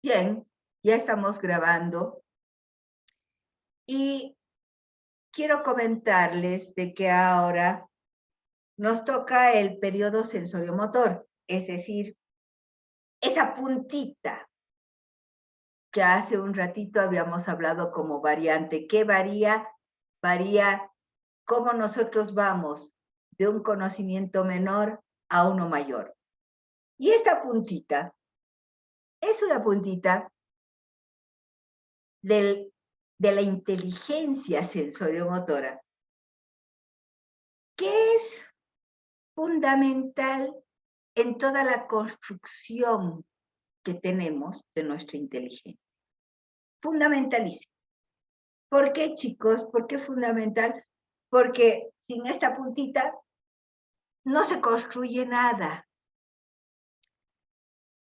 Bien, ya estamos grabando y quiero comentarles de que ahora nos toca el periodo sensoriomotor, es decir, esa puntita que hace un ratito habíamos hablado como variante. ¿Qué varía? Varía cómo nosotros vamos de un conocimiento menor a uno mayor. Y esta puntita es una puntita de la inteligencia sensoriomotora, que es fundamental en toda la construcción que tenemos de nuestra inteligencia. Fundamentalísimo. ¿Por qué, chicos? ¿Por qué fundamental? Porque sin esta puntita no se construye nada.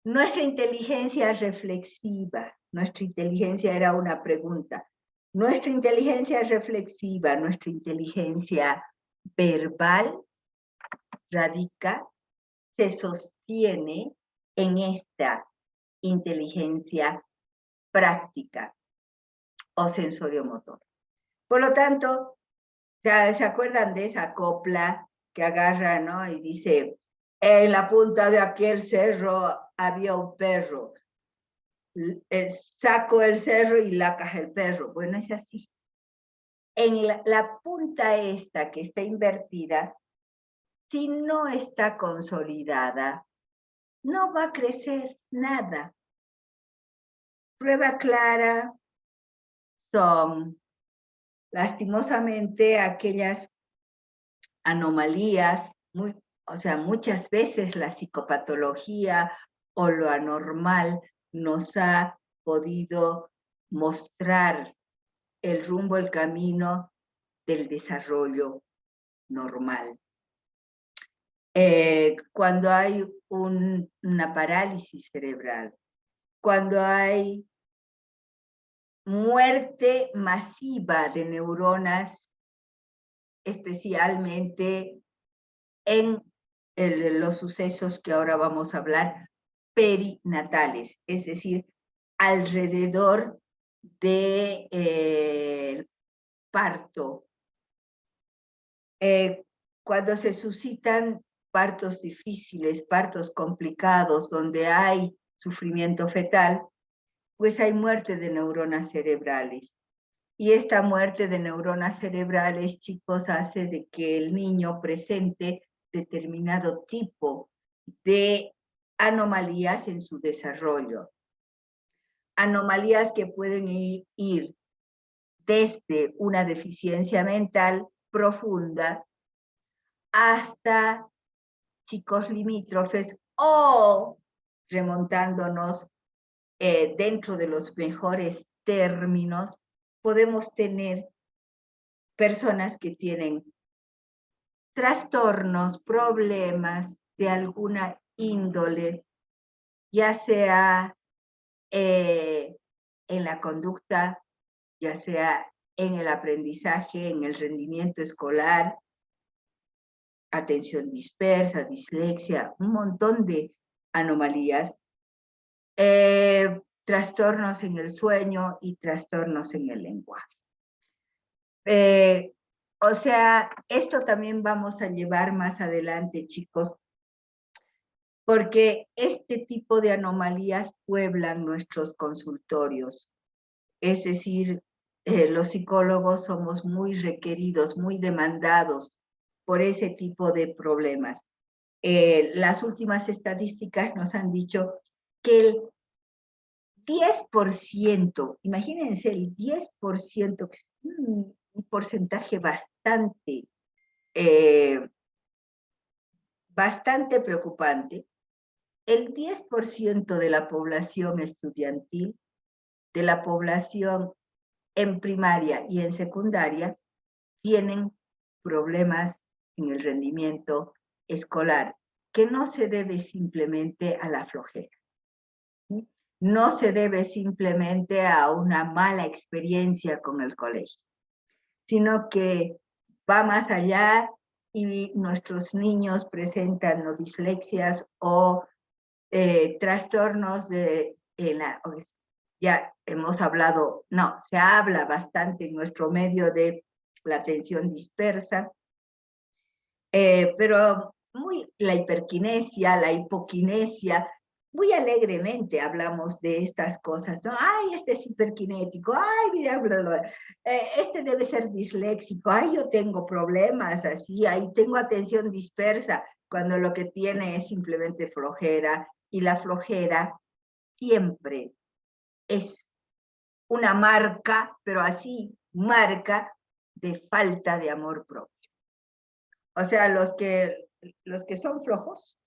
Nuestra inteligencia reflexiva, nuestra inteligencia era una pregunta, nuestra inteligencia reflexiva, nuestra inteligencia verbal radica, se sostiene en esta inteligencia práctica o sensoriomotor. Por lo tanto, ¿se acuerdan de esa copla que agarra, ¿no? Y dice, en la punta de aquel cerro había un perro. Saco el cerro y la caja el perro. Bueno, es así. En la punta esta que está invertida, si no está consolidada, no va a crecer nada. Prueba clara son, lastimosamente, aquellas anomalías, o sea, muchas veces la psicopatología o lo anormal nos ha podido mostrar el rumbo, el camino del desarrollo normal. Cuando hay una parálisis cerebral, cuando hay muerte masiva de neuronas, especialmente en los sucesos que ahora vamos a hablar, perinatales, es decir, alrededor del parto. Cuando se suscitan partos difíciles, partos complicados, donde hay sufrimiento fetal, pues hay muerte de neuronas cerebrales. Y esta muerte de neuronas cerebrales, chicos, hace de que el niño presente determinado tipo de anomalías en su desarrollo. Anomalías que pueden ir desde una deficiencia mental profunda hasta chicos limítrofes o remontándonos dentro de los mejores términos, podemos tener personas que tienen trastornos, problemas de alguna índole, ya sea en la conducta, ya sea en el aprendizaje, en el rendimiento escolar, atención dispersa, dislexia, un montón de anomalías, trastornos en el sueño y trastornos en el lenguaje. O sea, esto también vamos a llevar más adelante, chicos, porque este tipo de anomalías pueblan nuestros consultorios. Es decir, los psicólogos somos muy requeridos, muy demandados por ese tipo de problemas. Las últimas estadísticas nos han dicho que el 10%, imagínense el 10%, que es un porcentaje bastante preocupante, el 10% de la población estudiantil, de la población en primaria y en secundaria, tienen problemas en el rendimiento escolar, que no se debe simplemente a la flojera. ¿Sí? No se debe simplemente a una mala experiencia con el colegio, sino que va más allá y nuestros niños presentan o dislexias o trastornos de ya hemos hablado, no, se habla bastante en nuestro medio de la atención dispersa, pero la hiperquinesia, la hipoquinesia, muy alegremente hablamos de estas cosas, ¿no? Ay, este es hiperquinético, ay, mira, bla, bla, este debe ser disléxico, ay, yo tengo problemas así, ahí tengo atención dispersa, cuando lo que tiene es simplemente flojera, y la flojera siempre es una marca, pero así, marca de falta de amor propio. O sea, los que son flojos,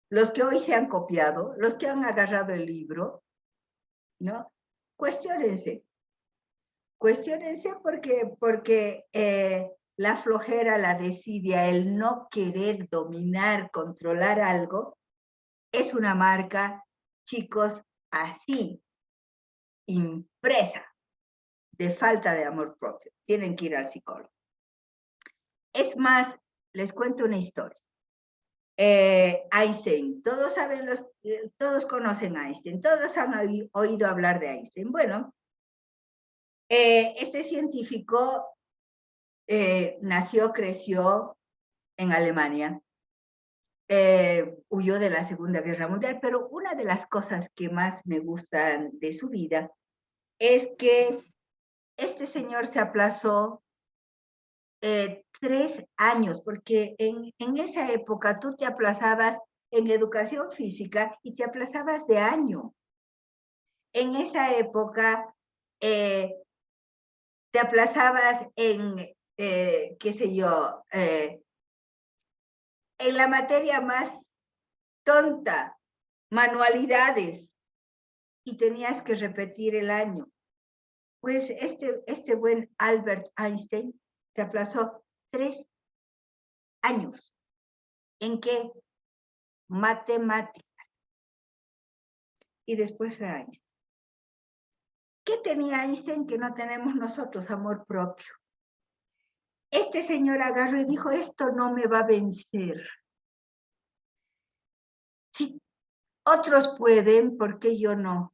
los que hoy se han copiado, los que han agarrado el libro, ¿no? Cuestiónense porque la flojera, la desidia, el no querer dominar, controlar algo, es una marca, chicos, así, impresa, de falta de amor propio. Tienen que ir al psicólogo. Es más, les cuento una historia. Einstein, todos conocen a Einstein, todos han oído hablar de Einstein. Bueno, este científico nació, creció en Alemania, huyó de la Segunda Guerra Mundial, pero una de las cosas que más me gustan de su vida es que este señor se aplazó 3 años, porque en esa época tú te aplazabas en educación física y te aplazabas de año. En esa época te aplazabas en, qué sé yo, en la materia más tonta, manualidades, y tenías que repetir el año. Pues este buen Albert Einstein se aplazó 3 años. ¿En qué? Matemáticas. Y después fue Einstein. ¿Qué tenía Einstein que no tenemos nosotros? Amor propio. Este señor agarró y dijo, esto no me va a vencer. Si otros pueden, ¿por qué yo no?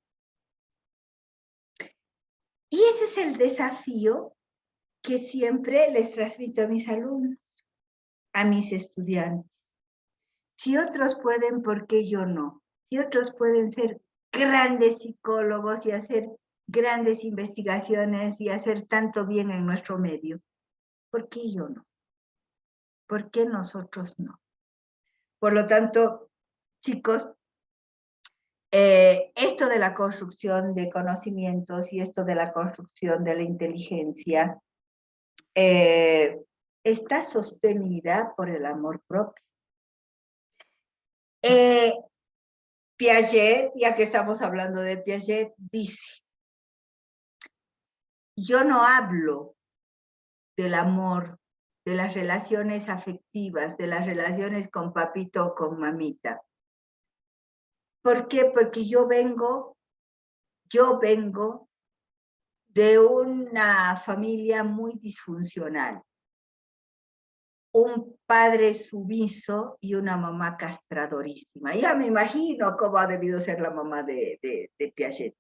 Y ese es el desafío que siempre les transmito a mis alumnos, a mis estudiantes. Si otros pueden, ¿por qué yo no? Si otros pueden ser grandes psicólogos y hacer grandes investigaciones y hacer tanto bien en nuestro medio, ¿por qué yo no? ¿Por qué nosotros no? Por lo tanto, chicos, esto de la construcción de conocimientos y esto de la construcción de la inteligencia está sostenida por el amor propio. Piaget, ya que estamos hablando de Piaget, dice, yo no hablo del amor, de las relaciones afectivas, de las relaciones con papito o con mamita. ¿Por qué? Porque yo vengo de una familia muy disfuncional. Un padre sumiso y una mamá castradorísima. Ya me imagino cómo ha debido ser la mamá de Piaget.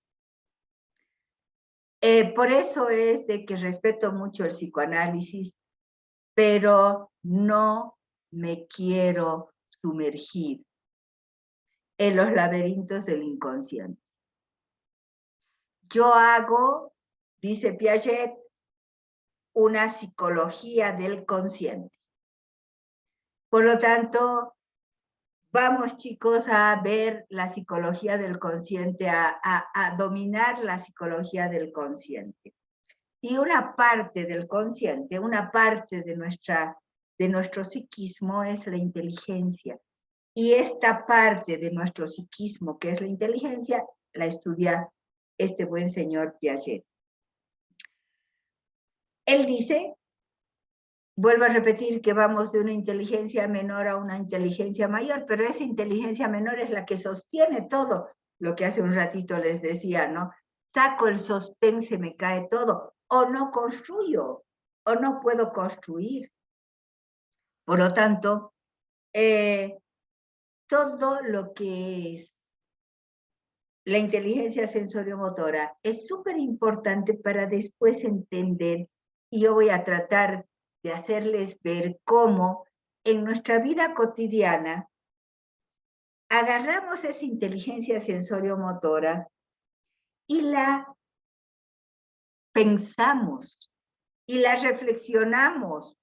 Por eso es de que respeto mucho el psicoanálisis, pero no me quiero sumergir en los laberintos del inconsciente. Yo hago, dice Piaget, una psicología del consciente. Por lo tanto, vamos chicos a ver la psicología del consciente, a dominar la psicología del consciente. Y una parte del consciente, una parte de nuestro psiquismo es la inteligencia. Y esta parte de nuestro psiquismo, que es la inteligencia, la estudia este buen señor Piaget. Él dice, vuelvo a repetir que vamos de una inteligencia menor a una inteligencia mayor, pero esa inteligencia menor es la que sostiene todo lo que hace un ratito les decía, ¿no? Saco el sostén, se me cae todo, o no construyo, o no puedo construir. Por lo tanto, todo lo que es la inteligencia sensoriomotora es súper importante para después entender, y yo voy a tratar de hacerles ver cómo en nuestra vida cotidiana agarramos esa inteligencia sensoriomotora y la pensamos y la reflexionamos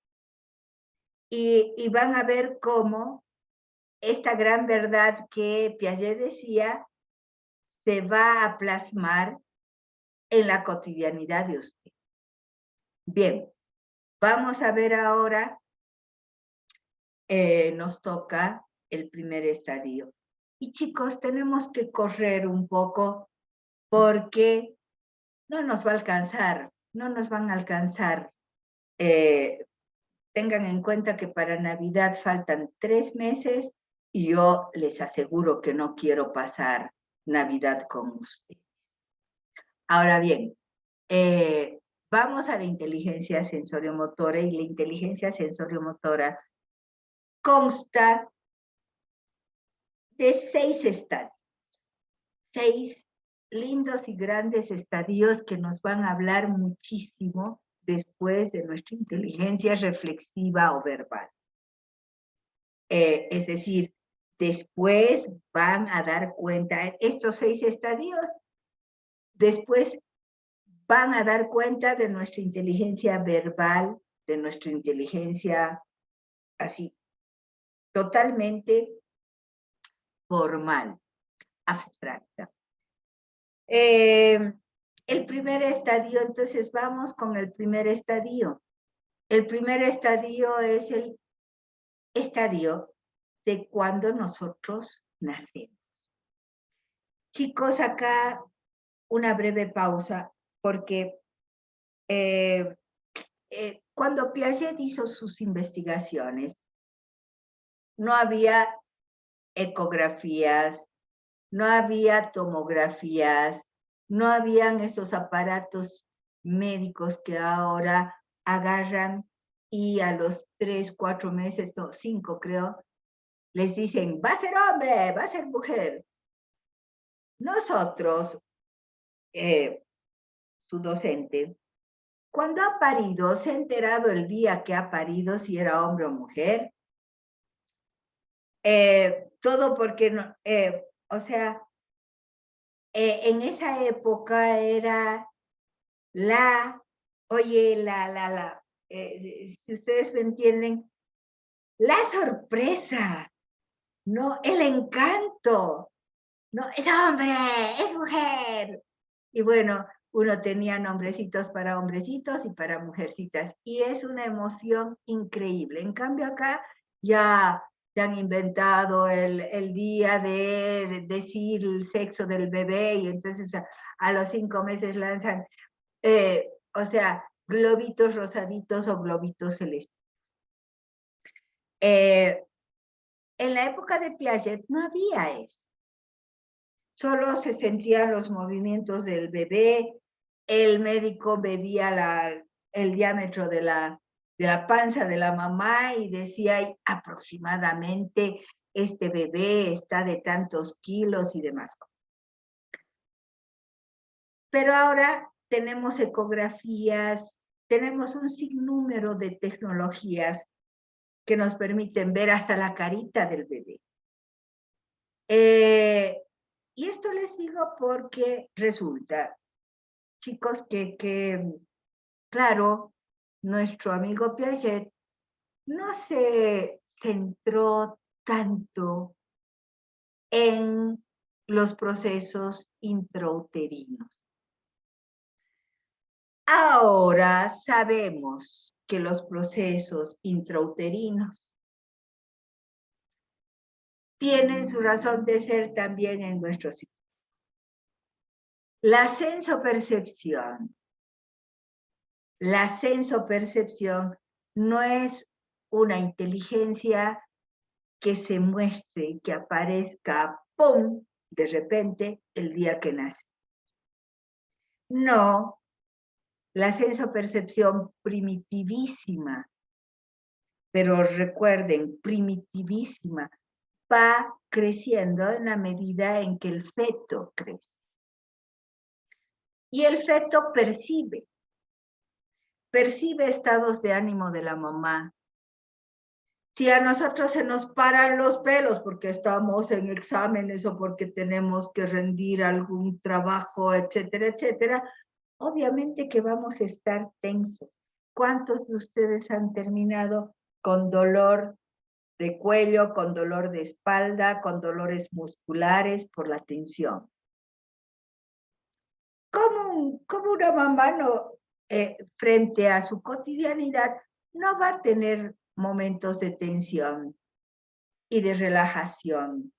y van a ver cómo esta gran verdad que Piaget decía se va a plasmar en la cotidianidad de usted. Bien, vamos a ver ahora, nos toca el primer estadio. Y chicos, tenemos que correr un poco porque no nos va a alcanzar, no nos van a alcanzar. Tengan en cuenta que para Navidad faltan 3 meses y yo les aseguro que no quiero pasar Navidad con ustedes. Ahora bien, vamos a la inteligencia sensoriomotora, y la inteligencia sensoriomotora consta de 6 estadios. 6 lindos y grandes estadios que nos van a hablar muchísimo después de nuestra inteligencia reflexiva o verbal. Es decir, después van a dar cuenta, estos 6 estadios, después van a dar cuenta de nuestra inteligencia verbal, de nuestra inteligencia así, totalmente formal, abstracta. El primer estadio, entonces vamos con el primer estadio. El primer estadio es el estadio de cuando nosotros nacemos. Chicos, acá una breve pausa, porque cuando Piaget hizo sus investigaciones, no había ecografías, no había tomografías, no habían esos aparatos médicos que ahora agarran y a los 3, 4 meses, no, 5 creo, les dicen, va a ser hombre, va a ser mujer. Nosotros, su docente, cuando ha parido, se ha enterado el día que ha parido si era hombre o mujer. Todo porque, no, o sea, en esa época era oye, si ustedes me entienden, la sorpresa, ¿no? El encanto, ¿no? Es hombre, es mujer. Y bueno, uno tenía nombrecitos para hombrecitos y para mujercitas, y es una emoción increíble. En cambio acá ya han inventado el día de decir el sexo del bebé, y entonces a los 5 meses lanzan, o sea, globitos rosaditos o globitos celestes. En la época de Piaget no había eso. Solo se sentían los movimientos del bebé, el médico medía el diámetro de la panza de la mamá y decía aproximadamente este bebé está de tantos kilos y demás. Pero ahora tenemos ecografías, tenemos un sinnúmero de tecnologías que nos permiten ver hasta la carita del bebé. Y esto les digo porque resulta, chicos, que claro, nuestro amigo Piaget no se centró tanto en los procesos intrauterinos. Ahora sabemos que los procesos intrauterinos tienen su razón de ser también en nuestro sistema. La sensopercepción no es una inteligencia que se muestre, que aparezca, ¡pum!, de repente el día que nace. No, la sensopercepción primitivísima, pero recuerden, primitivísima, va creciendo en la medida en que el feto crece. Y el feto percibe estados de ánimo de la mamá. Si a nosotros se nos paran los pelos porque estamos en exámenes o porque tenemos que rendir algún trabajo, etcétera, etcétera, obviamente que vamos a estar tensos. ¿Cuántos de ustedes han terminado con dolor de cuello, con dolor de espalda, con dolores musculares por la tensión? ¿Cómo una mamá no, frente a su cotidianidad no va a tener momentos de tensión y de relajación?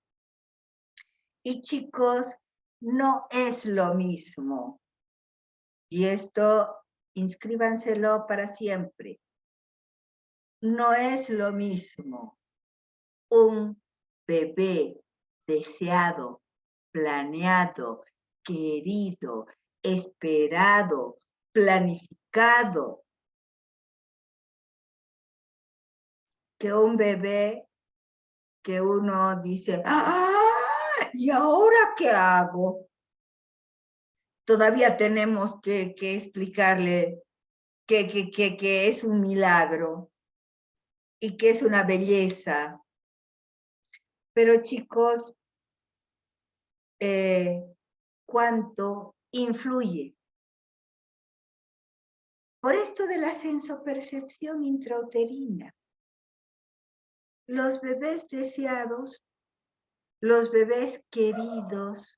Y chicos, no es lo mismo. Y esto, inscríbanselo para siempre. No es lo mismo un bebé deseado, planeado, querido, esperado, planificado, que un bebé que uno dice, ¡ah! ¿Y ahora qué hago? Todavía tenemos que explicarle que es un milagro y que es una belleza. Pero chicos, ¿cuánto influye? Por esto de la sensopercepción intrauterina. Los bebés deseados, los bebés queridos,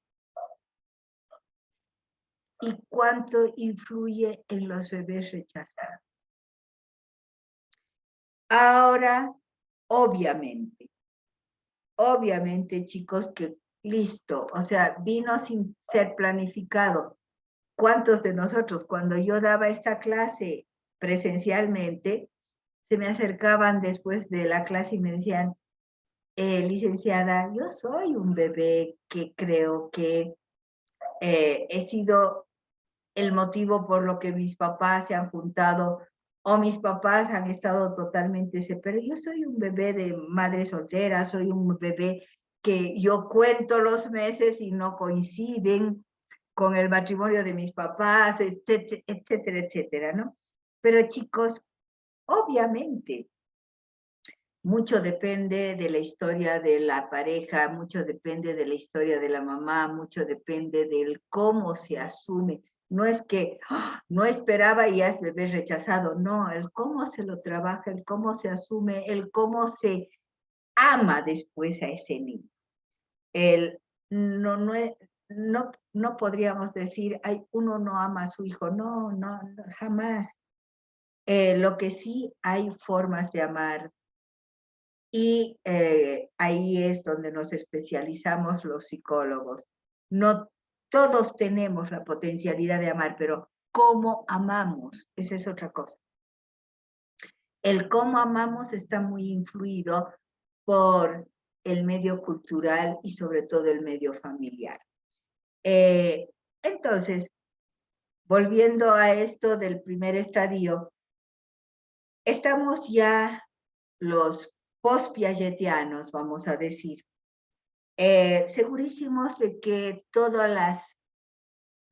y cuánto influye en los bebés rechazados. Ahora, obviamente, chicos, que listo, o sea, vino sin ser planificado. ¿Cuántos de nosotros, cuando yo daba esta clase presencialmente, se me acercaban después de la clase y me decían, licenciada, yo soy un bebé que creo que he sido el motivo por lo que mis papás se han juntado o mis papás han estado totalmente separados. Yo soy un bebé de madre soltera, soy un bebé que yo cuento los meses y no coinciden con el matrimonio de mis papás, etcétera, etcétera, etcétera, ¿no? Pero chicos, obviamente, mucho depende de la historia de la pareja, mucho depende de la historia de la mamá, mucho depende del cómo se asume. No es que no esperaba y ya es bebé rechazado, no, el cómo se lo trabaja, el cómo se asume, el cómo se ama después a ese niño. El, no podríamos decir, ay, uno no ama a su hijo, no, jamás. Lo que sí hay formas de amar. Y ahí es donde nos especializamos los psicólogos. No todos tenemos la potencialidad de amar, pero cómo amamos, esa es otra cosa. El cómo amamos está muy influido por el medio cultural y sobre todo el medio familiar. Entonces, volviendo a esto del primer estadio, estamos ya los post-piagetianos, vamos a decir, segurísimos de que todos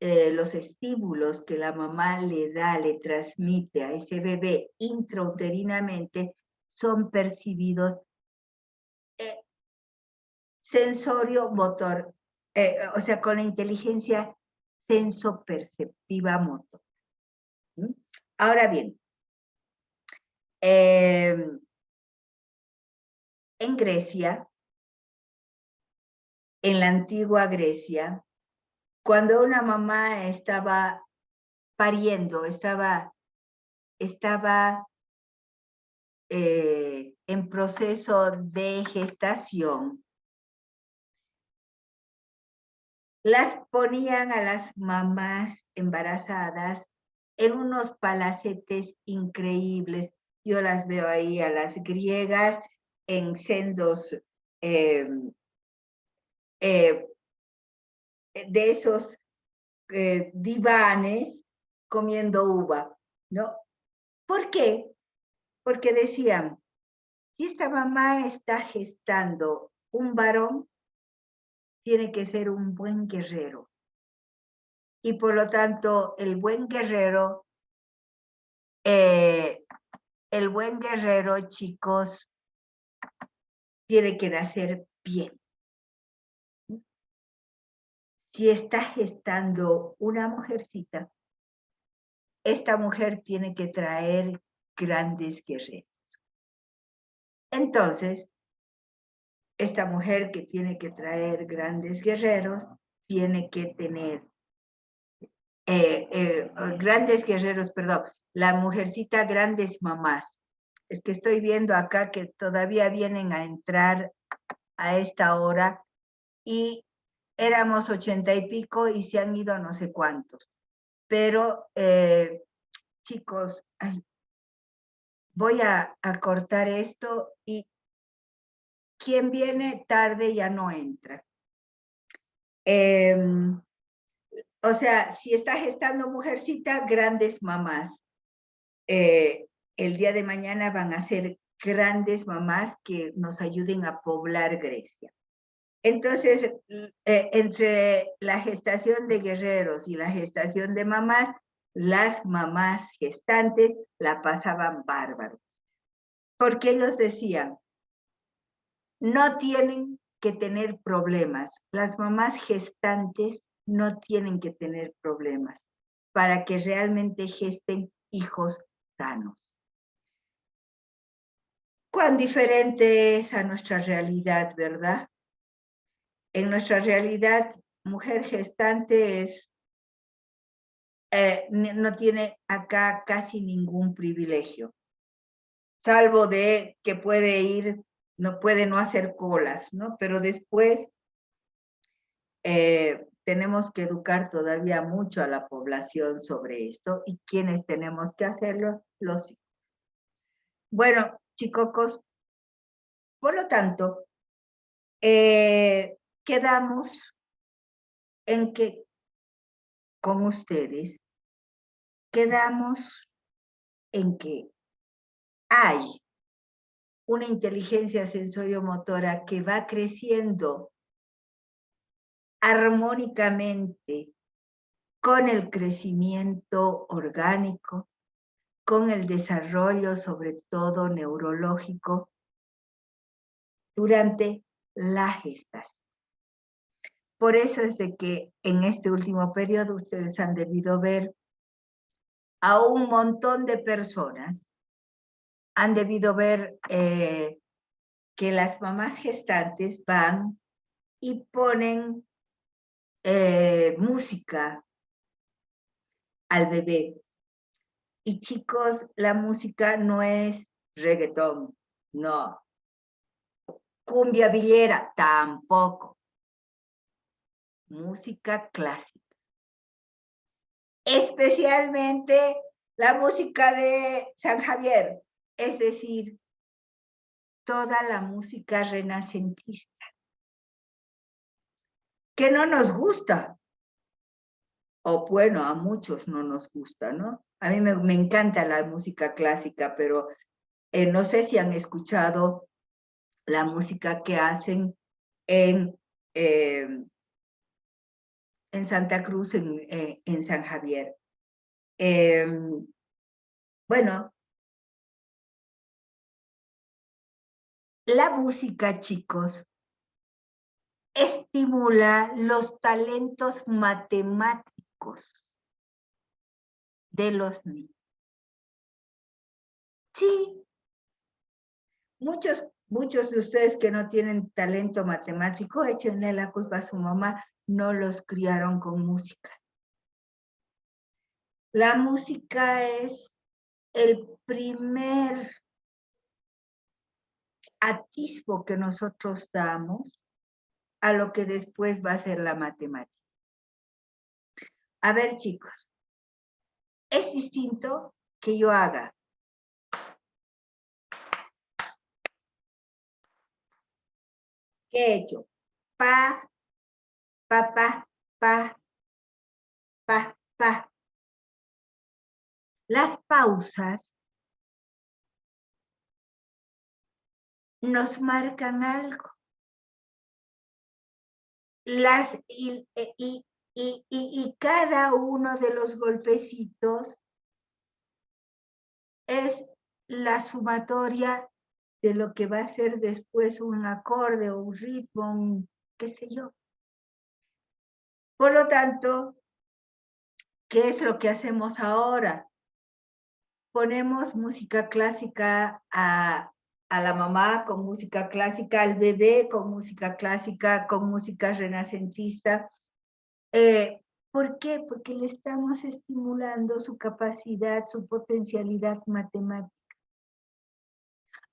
los estímulos que la mamá le da, le transmite a ese bebé intrauterinamente son percibidos sensorio-motor, o sea, con la inteligencia sensoperceptiva motor. ¿Mm? Ahora bien, en Grecia, en la antigua Grecia, cuando una mamá estaba pariendo, estaba en proceso de gestación, las ponían a las mamás embarazadas en unos palacetes increíbles. Yo las veo ahí a las griegas en sendos de esos divanes comiendo uva, ¿no? ¿Por qué? Porque decían, si esta mamá está gestando un varón tiene que ser un buen guerrero. Y por lo tanto, el buen guerrero, chicos, tiene que nacer bien. Si está gestando una mujercita, esta mujer tiene que traer grandes guerreros. Entonces, esta mujer que tiene que traer grandes guerreros, tiene que tener grandes guerreros, perdón, la mujercita grandes mamás. Es que estoy viendo acá que todavía vienen a entrar a esta hora y éramos 80 y pico y se han ido no sé cuántos. Pero, chicos, ay, voy a cortar esto y quien viene tarde ya no entra. O sea, si está gestando mujercita, grandes mamás. El día de mañana van a ser grandes mamás que nos ayuden a poblar Grecia. Entonces, entre la gestación de guerreros y la gestación de mamás, las mamás gestantes la pasaban bárbaro. Porque ellos decían, no tienen que tener problemas. Las mamás gestantes no tienen que tener problemas para que realmente gesten hijos sanos. Cuán diferente es a nuestra realidad, ¿verdad? En nuestra realidad, mujer gestante no tiene acá casi ningún privilegio, salvo de que puede ir, no puede no hacer colas, ¿no? Pero después tenemos que educar todavía mucho a la población sobre esto y quienes tenemos que hacerlo, los hijos. Bueno, chicocos, por lo tanto, quedamos en que con ustedes, quedamos en que hay una inteligencia sensorio-motora que va creciendo armónicamente con el crecimiento orgánico, con el desarrollo sobre todo neurológico durante la gestación. Por eso es de que en este último periodo ustedes han debido ver a un montón de personas, han debido ver que las mamás gestantes van y ponen música al bebé. Y chicos, la música no es reggaetón, no. Cumbia villera, tampoco. Música clásica. Especialmente la música de San Javier, es decir, toda la música renacentista, que no nos gusta, o bueno, a muchos no nos gusta, ¿no? A mí me encanta la música clásica, pero no sé si han escuchado la música que hacen en Santa Cruz, en San Javier. Bueno, la música, chicos, estimula los talentos matemáticos de los niños. Sí, muchos de ustedes que no tienen talento matemático, échenle la culpa a su mamá, no los criaron con música. La música es el primer atisbo que nosotros damos a lo que después va a ser la matemática. A ver, chicos, es distinto que yo haga ¿qué he hecho? Pa, pa, pa, pa, pa, pa. Las pausas nos marcan algo. y cada uno de los golpecitos es la sumatoria de lo que va a ser después un acorde o un ritmo, qué sé yo. Por lo tanto, ¿qué es lo que hacemos ahora? Ponemos música clásica a la mamá con música clásica, al bebé con música clásica, con música renacentista. ¿Por qué? Porque le estamos estimulando su capacidad, su potencialidad matemática.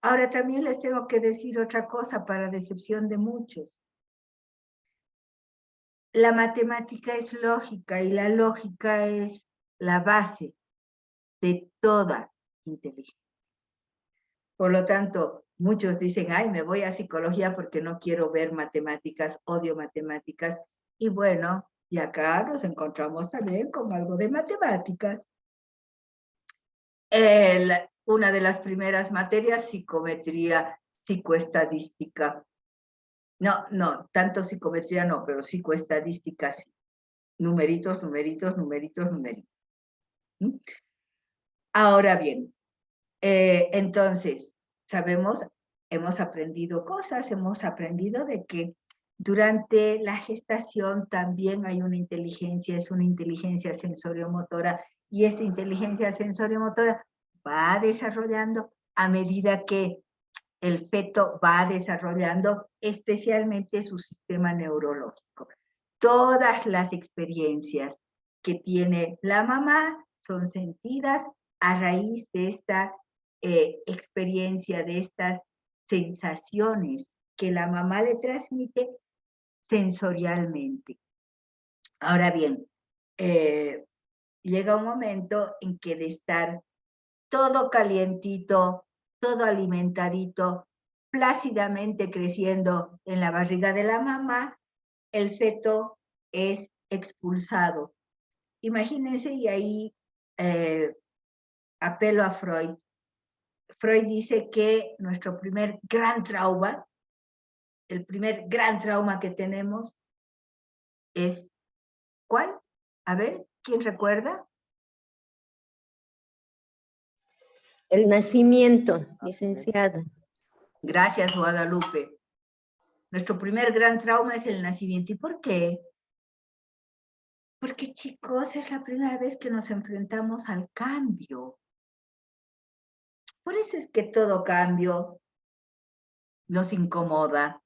Ahora también les tengo que decir otra cosa para decepción de muchos. La matemática es lógica y la lógica es la base de toda inteligencia. Por lo tanto, muchos dicen, ay, me voy a psicología porque no quiero ver matemáticas, odio matemáticas. Y bueno, y acá nos encontramos también con algo de matemáticas. Una de las primeras materias, psicometría, psicoestadística. No, tanto psicometría no, pero psicoestadística sí. Numeritos, numeritos, numeritos, numeritos. ¿Mm? Ahora bien, entonces, sabemos, hemos aprendido cosas, hemos aprendido de que durante la gestación también hay una inteligencia, es una inteligencia sensoriomotora, y esa inteligencia sensoriomotora va desarrollando a medida que el feto va desarrollando especialmente su sistema neurológico. Todas las experiencias que tiene la mamá son sentidas a raíz de esta experiencia, de estas sensaciones que la mamá le transmite sensorialmente. Ahora bien, llega un momento en que de estar todo calientito, todo alimentadito, plácidamente creciendo en la barriga de la mamá, el feto es expulsado. Imagínense, y ahí apelo a Freud. Freud dice que nuestro primer gran trauma, el primer gran trauma que tenemos es, ¿cuál? A ver, ¿quién recuerda? El nacimiento, licenciada. Gracias, Guadalupe. Nuestro primer gran trauma es el nacimiento. ¿Y por qué? Porque, chicos, es la primera vez que nos enfrentamos al cambio. Por eso es que todo cambio nos incomoda.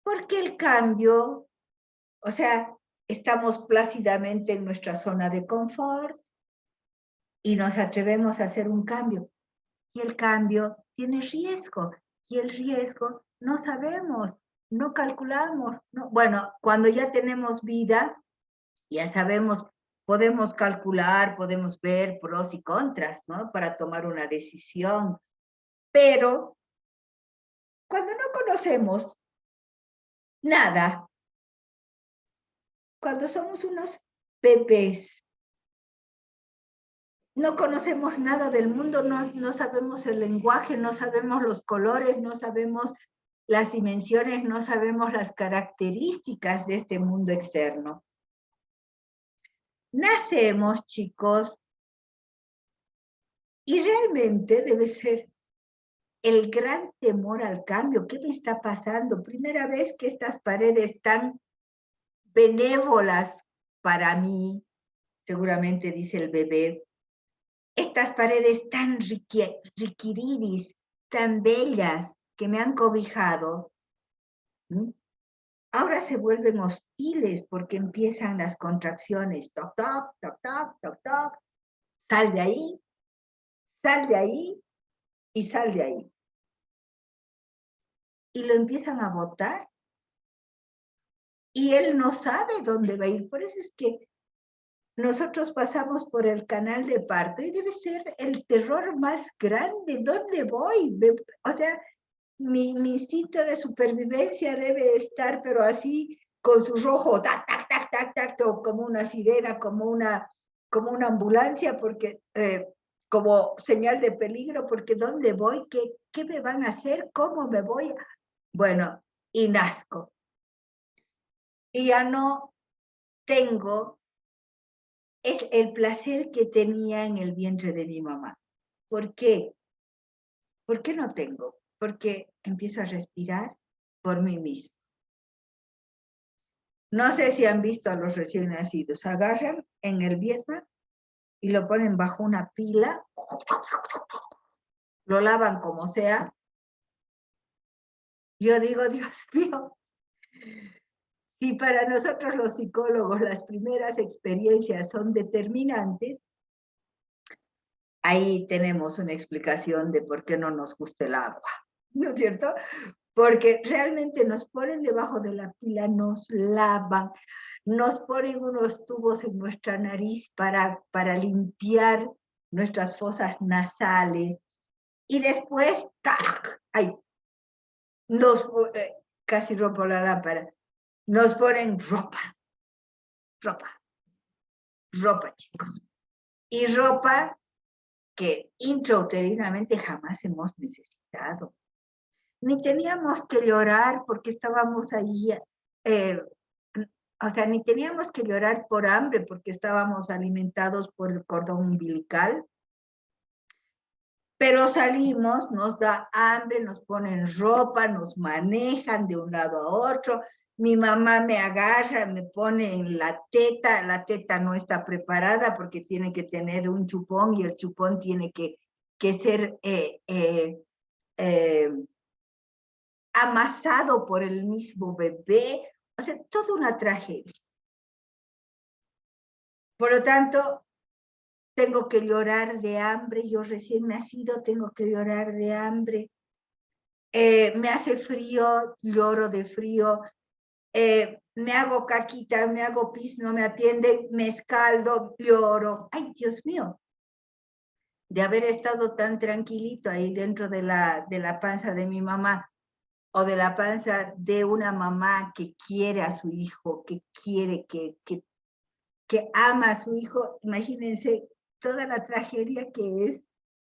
Porque el cambio, o sea, estamos plácidamente en nuestra zona de confort y nos atrevemos a hacer un cambio. Y el cambio tiene riesgo. Y el riesgo no sabemos, no calculamos. No. Bueno, cuando ya tenemos vida, ya sabemos, podemos calcular, podemos ver pros y contras, ¿no? Para tomar una decisión. Pero cuando no conocemos nada, cuando somos unos bebés, no conocemos nada del mundo, no sabemos el lenguaje, no sabemos los colores, no sabemos las dimensiones, no sabemos las características de este mundo externo. Nacemos, chicos, y realmente debe ser el gran temor al cambio. ¿Qué me está pasando? Primera vez que estas paredes tan benévolas para mí, seguramente dice el bebé, estas paredes tan riquiriris, tan bellas, que me han cobijado, ¿sí? Ahora se vuelven hostiles porque empiezan las contracciones. Toc, toc, toc, toc, toc, toc. Sal de ahí y sal de ahí. Y lo empiezan a botar. Y él no sabe dónde va a ir. Por eso es que nosotros pasamos por el canal de parto y debe ser el terror más grande. ¿Dónde voy? O sea, mi instinto de supervivencia debe estar, pero así, con su rojo, tac, tac, tac, tac, tac, como una sirena, como una ambulancia, porque, como señal de peligro, porque ¿dónde voy? ¿Qué me van a hacer? ¿Cómo me voy? Bueno, y nazco. Y ya no tengo el placer que tenía en el vientre de mi mamá. ¿Por qué? ¿Por qué no tengo? Porque empiezo a respirar por mí mismo. No sé si han visto a los recién nacidos. Agarran en el vientre y lo ponen bajo una pila, lo lavan como sea. Yo digo, Dios mío, si para nosotros los psicólogos las primeras experiencias son determinantes, ahí tenemos una explicación de por qué no nos gusta el agua, ¿no es cierto? Porque realmente nos ponen debajo de la pila, nos lavan, nos ponen unos tubos en nuestra nariz para limpiar nuestras fosas nasales, y después, ¡tac! ¡Ay! Casi rompo la lámpara, nos ponen ropa, chicos, y ropa que intrauterinamente jamás hemos necesitado. Ni teníamos que llorar porque estábamos ahí, o sea, ni teníamos que llorar por hambre porque estábamos alimentados por el cordón umbilical, pero salimos, nos da hambre, nos ponen ropa, nos manejan de un lado a otro, mi mamá me agarra, me pone en la teta no está preparada porque tiene que tener un chupón y el chupón tiene que ser amasado por el mismo bebé, o sea, toda una tragedia. Por lo tanto, tengo que llorar de hambre, yo recién nacido tengo que llorar de hambre, me hace frío, lloro de frío, me hago caquita, me hago pis, no me atienden, me escaldo, lloro. Ay, Dios mío, de haber estado tan tranquilito ahí dentro de la panza de mi mamá, o de la panza de una mamá que quiere a su hijo, que quiere, que ama a su hijo. Imagínense toda la tragedia que es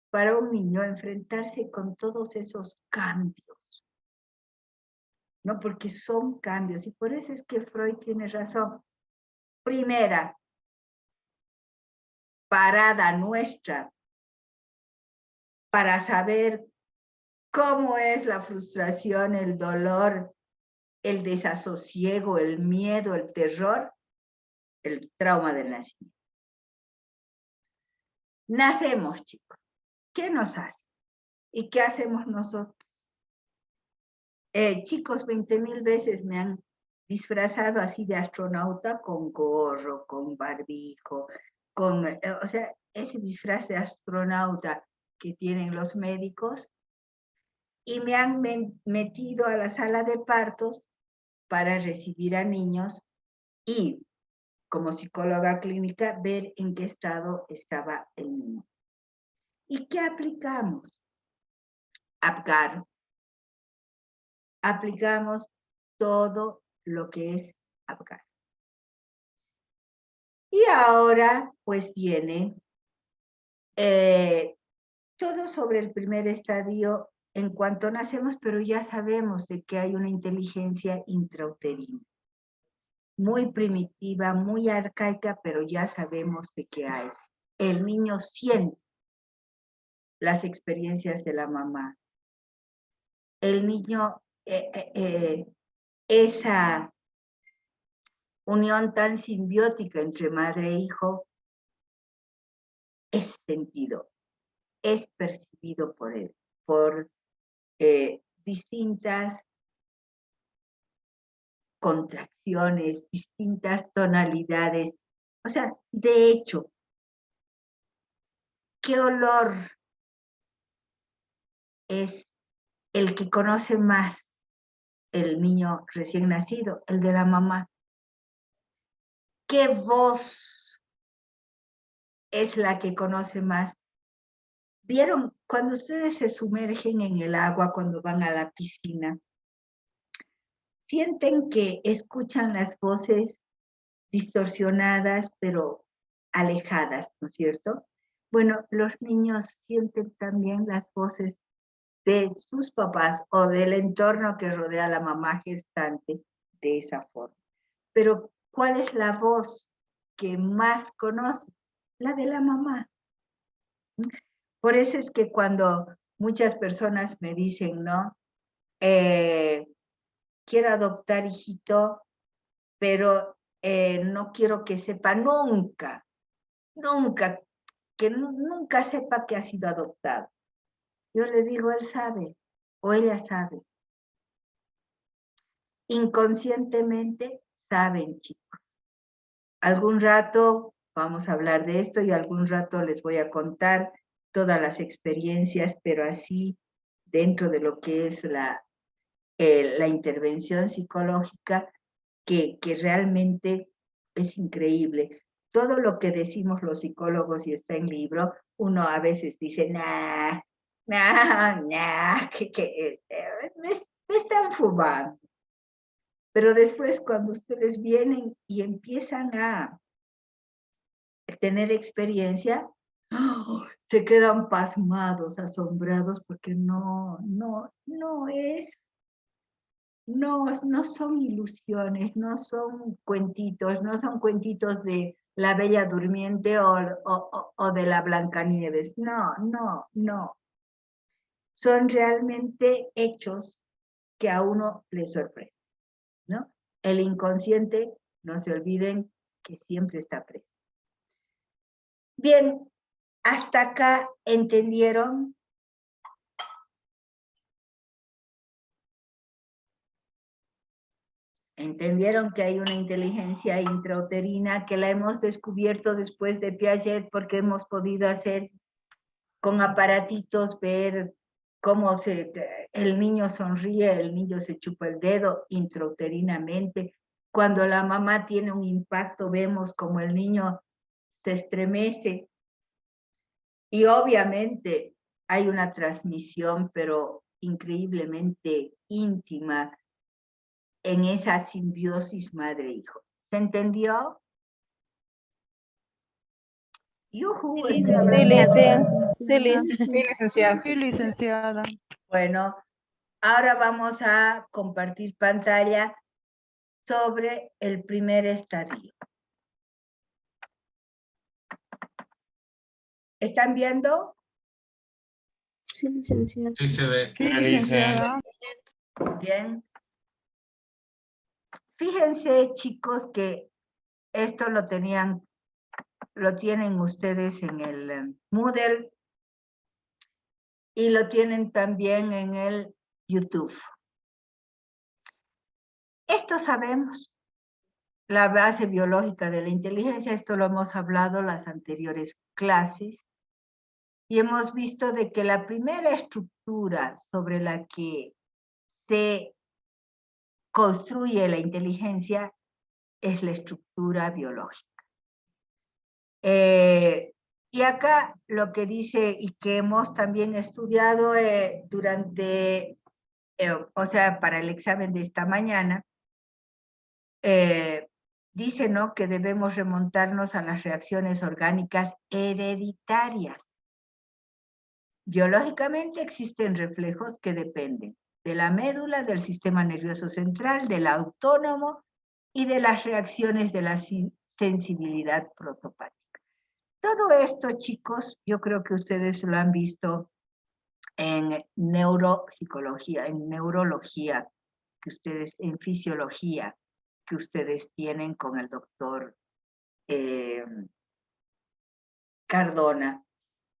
para un niño enfrentarse con todos esos cambios, ¿no? Porque son cambios, y por eso es que Freud tiene razón. Primera parada nuestra para saber cómo es la frustración, el dolor, el desasosiego, el miedo, el terror, el trauma del nacimiento. Nacemos, chicos. ¿Qué nos hace? ¿Y qué hacemos nosotros? Chicos, 20,000 veces me han disfrazado así de astronauta con gorro, con barbijo, o sea, ese disfraz de astronauta que tienen los médicos, y me han metido a la sala de partos para recibir a niños y, como psicóloga clínica, ver en qué estado estaba el niño. ¿Y qué aplicamos? Apgar. Aplicamos todo lo que es Apgar. Y ahora, pues viene todo sobre el primer estadio en cuanto nacemos, pero ya sabemos de que hay una inteligencia intrauterina. Muy primitiva, muy arcaica, pero ya sabemos de que hay. El niño siente las experiencias de la mamá. El niño, esa unión tan simbiótica entre madre e hijo, es sentido, es percibido por él, por distintas contracciones, distintas tonalidades. O sea, de hecho, ¿qué olor es el que conoce más el niño recién nacido? El de la mamá. ¿Qué voz es la que conoce más? ¿Vieron cuando ustedes se sumergen en el agua, cuando van a la piscina? ¿Sienten que escuchan las voces distorsionadas, pero alejadas, ¿no es cierto? Bueno, los niños sienten también las voces de sus papás o del entorno que rodea a la mamá gestante de esa forma. Pero, ¿cuál es la voz que más conoce? La de la mamá. Por eso es que cuando muchas personas me dicen, ¿no? Quiero adoptar, hijito, pero no quiero que sepa nunca, que nunca sepa que ha sido adoptado. Yo le digo, él sabe, o ella sabe. Inconscientemente saben, chicos. Algún rato vamos a hablar de esto y algún rato les voy a contar todas las experiencias, pero así dentro de lo que es la intervención psicológica, que realmente es increíble. Todo lo que decimos los psicólogos y está en libro, uno a veces dice, nah, que me están fumando. Pero después cuando ustedes vienen y empiezan a tener experiencia, ¡oh!, se quedan pasmados, asombrados, porque no son ilusiones, no son cuentitos de la Bella Durmiente o de la Blancanieves. No. Son realmente hechos que a uno le sorprende, ¿no? El inconsciente, no se olviden que siempre está presente. Bien, hasta acá, ¿entendieron? Entendieron que hay una inteligencia intrauterina que la hemos descubierto después de Piaget, porque hemos podido hacer con aparatitos, ver cómo el niño sonríe, el niño se chupa el dedo intrauterinamente. Cuando la mamá tiene un impacto, vemos como el niño se estremece. Y obviamente hay una transmisión, pero increíblemente íntima, en esa simbiosis madre-hijo. ¿Se entendió? ¡Yujú! Sí, Estoy hablando. sí, licenciada. Sí, licenciada. Bueno, ahora vamos a compartir pantalla sobre el primer estadio. ¿Están viendo? Sí, licenciada. Sí se ve. Sí, licenciada. Bien. Fíjense, chicos, que esto lo tienen ustedes en el Moodle y lo tienen también en el YouTube. Esto sabemos, la base biológica de la inteligencia, esto lo hemos hablado en las anteriores clases, y hemos visto de que la primera estructura sobre la que se construye la inteligencia es la estructura biológica. Y acá lo que dice, y que hemos también estudiado durante, o sea, para el examen de esta mañana, dice, ¿no?, que debemos remontarnos a las reacciones orgánicas hereditarias. Biológicamente existen reflejos que dependen de la médula, del sistema nervioso central, del autónomo y de las reacciones de la sensibilidad protopática. Todo esto, chicos, yo creo que ustedes lo han visto en neuropsicología, en neurología, en fisiología, que ustedes tienen con el doctor Cardona.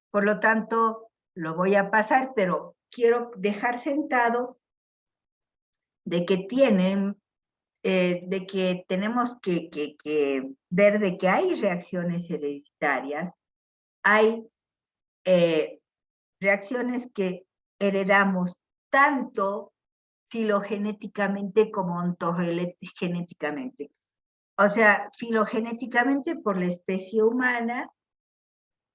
Por lo tanto, lo voy a pasar, pero quiero dejar sentado de que tenemos que ver de que hay reacciones hereditarias, hay reacciones que heredamos tanto filogenéticamente como ontogenéticamente. O sea, filogenéticamente por la especie humana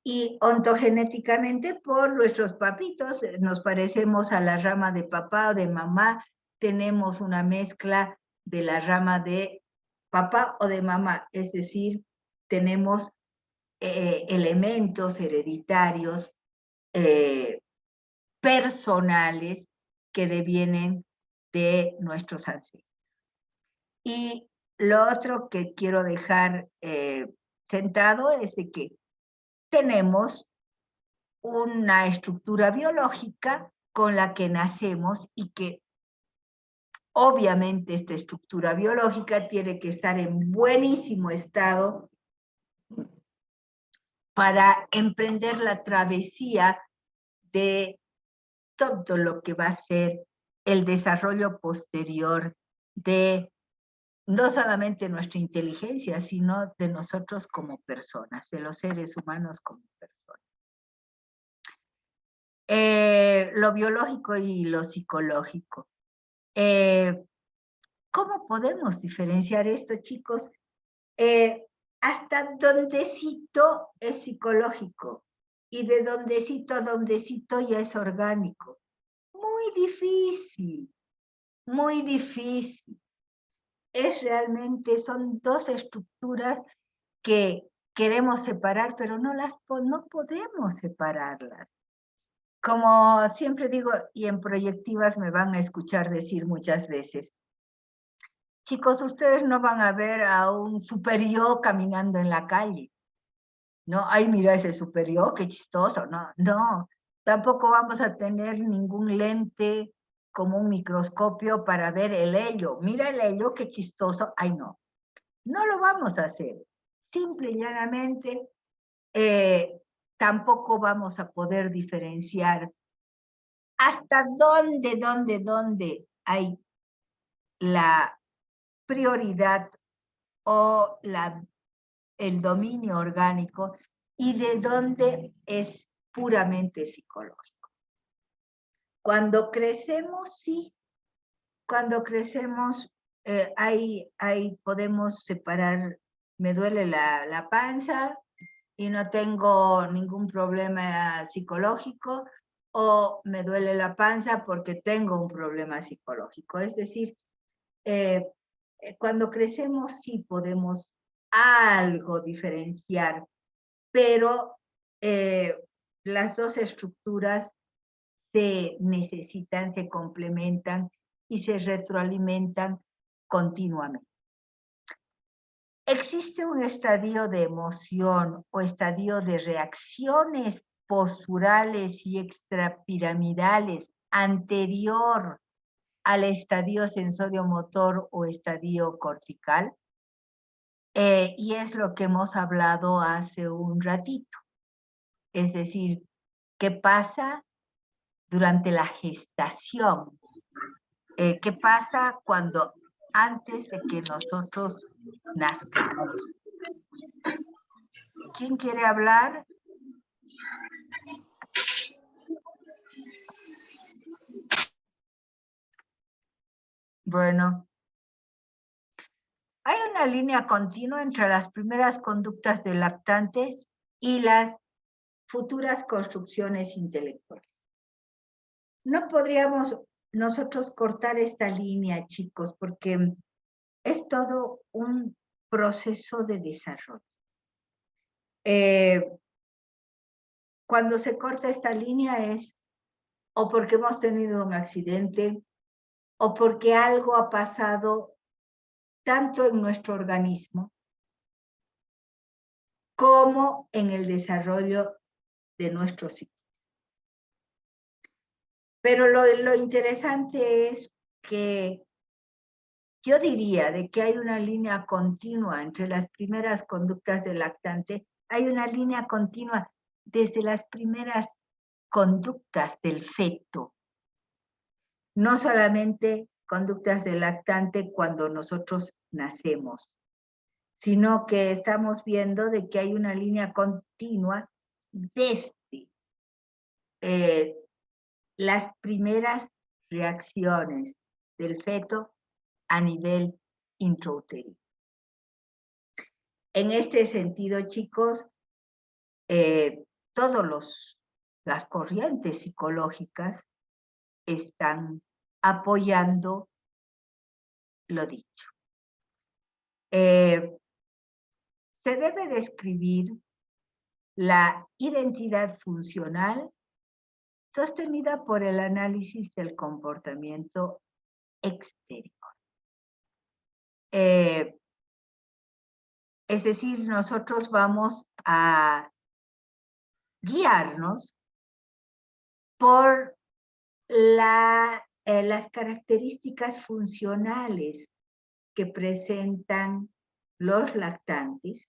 y ontogenéticamente por nuestros papitos. Nos parecemos a la rama de papá o de mamá, tenemos una mezcla de la rama de papá o de mamá, es decir, tenemos elementos hereditarios personales que devienen de nuestros ancestros. Y lo otro que quiero dejar sentado es de que tenemos una estructura biológica con la que nacemos y que obviamente esta estructura biológica tiene que estar en buenísimo estado para emprender la travesía de todo lo que va a ser el desarrollo posterior de no solamente nuestra inteligencia, sino de nosotros como personas, de los seres humanos como personas. Lo biológico y lo psicológico. ¿Cómo podemos diferenciar esto, chicos? Hasta dondecito es psicológico y de dondecito a dondecito ya es orgánico. Muy difícil, muy difícil. Son dos estructuras que queremos separar, pero no podemos separarlas. Como siempre digo, y en proyectivas me van a escuchar decir muchas veces, chicos, ustedes no van a ver a un super yo caminando en la calle. No, ay, mira ese super yo, qué chistoso. No, no, tampoco vamos a tener ningún lente como un microscopio para ver el helio. Mira el helio, qué chistoso. Ay, no, no lo vamos a hacer. Simple y llanamente, tampoco vamos a poder diferenciar hasta dónde hay la prioridad o el dominio orgánico y de dónde es puramente psicológico. Cuando crecemos, sí, cuando crecemos, ahí podemos separar, me duele la panza y no tengo ningún problema psicológico, o me duele la panza porque tengo un problema psicológico. Es decir, cuando crecemos sí podemos algo diferenciar, pero las dos estructuras se necesitan, se complementan y se retroalimentan continuamente. Existe un estadio de emoción o estadio de reacciones posturales y extrapiramidales anterior al estadio sensorio-motor o estadio cortical, y es lo que hemos hablado hace un ratito. Es decir, ¿qué pasa durante la gestación? ¿Qué pasa antes de que nosotros nazcamos? ¿Quién quiere hablar? Bueno, hay una línea continua entre las primeras conductas de lactantes y las futuras construcciones intelectuales. No podríamos nosotros cortar esta línea, chicos, porque es todo un proceso de desarrollo. Cuando se corta esta línea es o porque hemos tenido un accidente o porque algo ha pasado tanto en nuestro organismo como en el desarrollo de nuestro psiquismo. Pero lo interesante es que yo diría de que hay una línea continua entre las primeras conductas del lactante, hay una línea continua desde las primeras conductas del feto. No solamente conductas del lactante cuando nosotros nacemos, sino que estamos viendo de que hay una línea continua desde las primeras reacciones del feto a nivel intrauterino. En este sentido, chicos, todas las corrientes psicológicas están apoyando lo dicho. Se debe describir la identidad funcional sostenida por el análisis del comportamiento exterior. Es decir, nosotros vamos a guiarnos por las características funcionales que presentan los lactantes,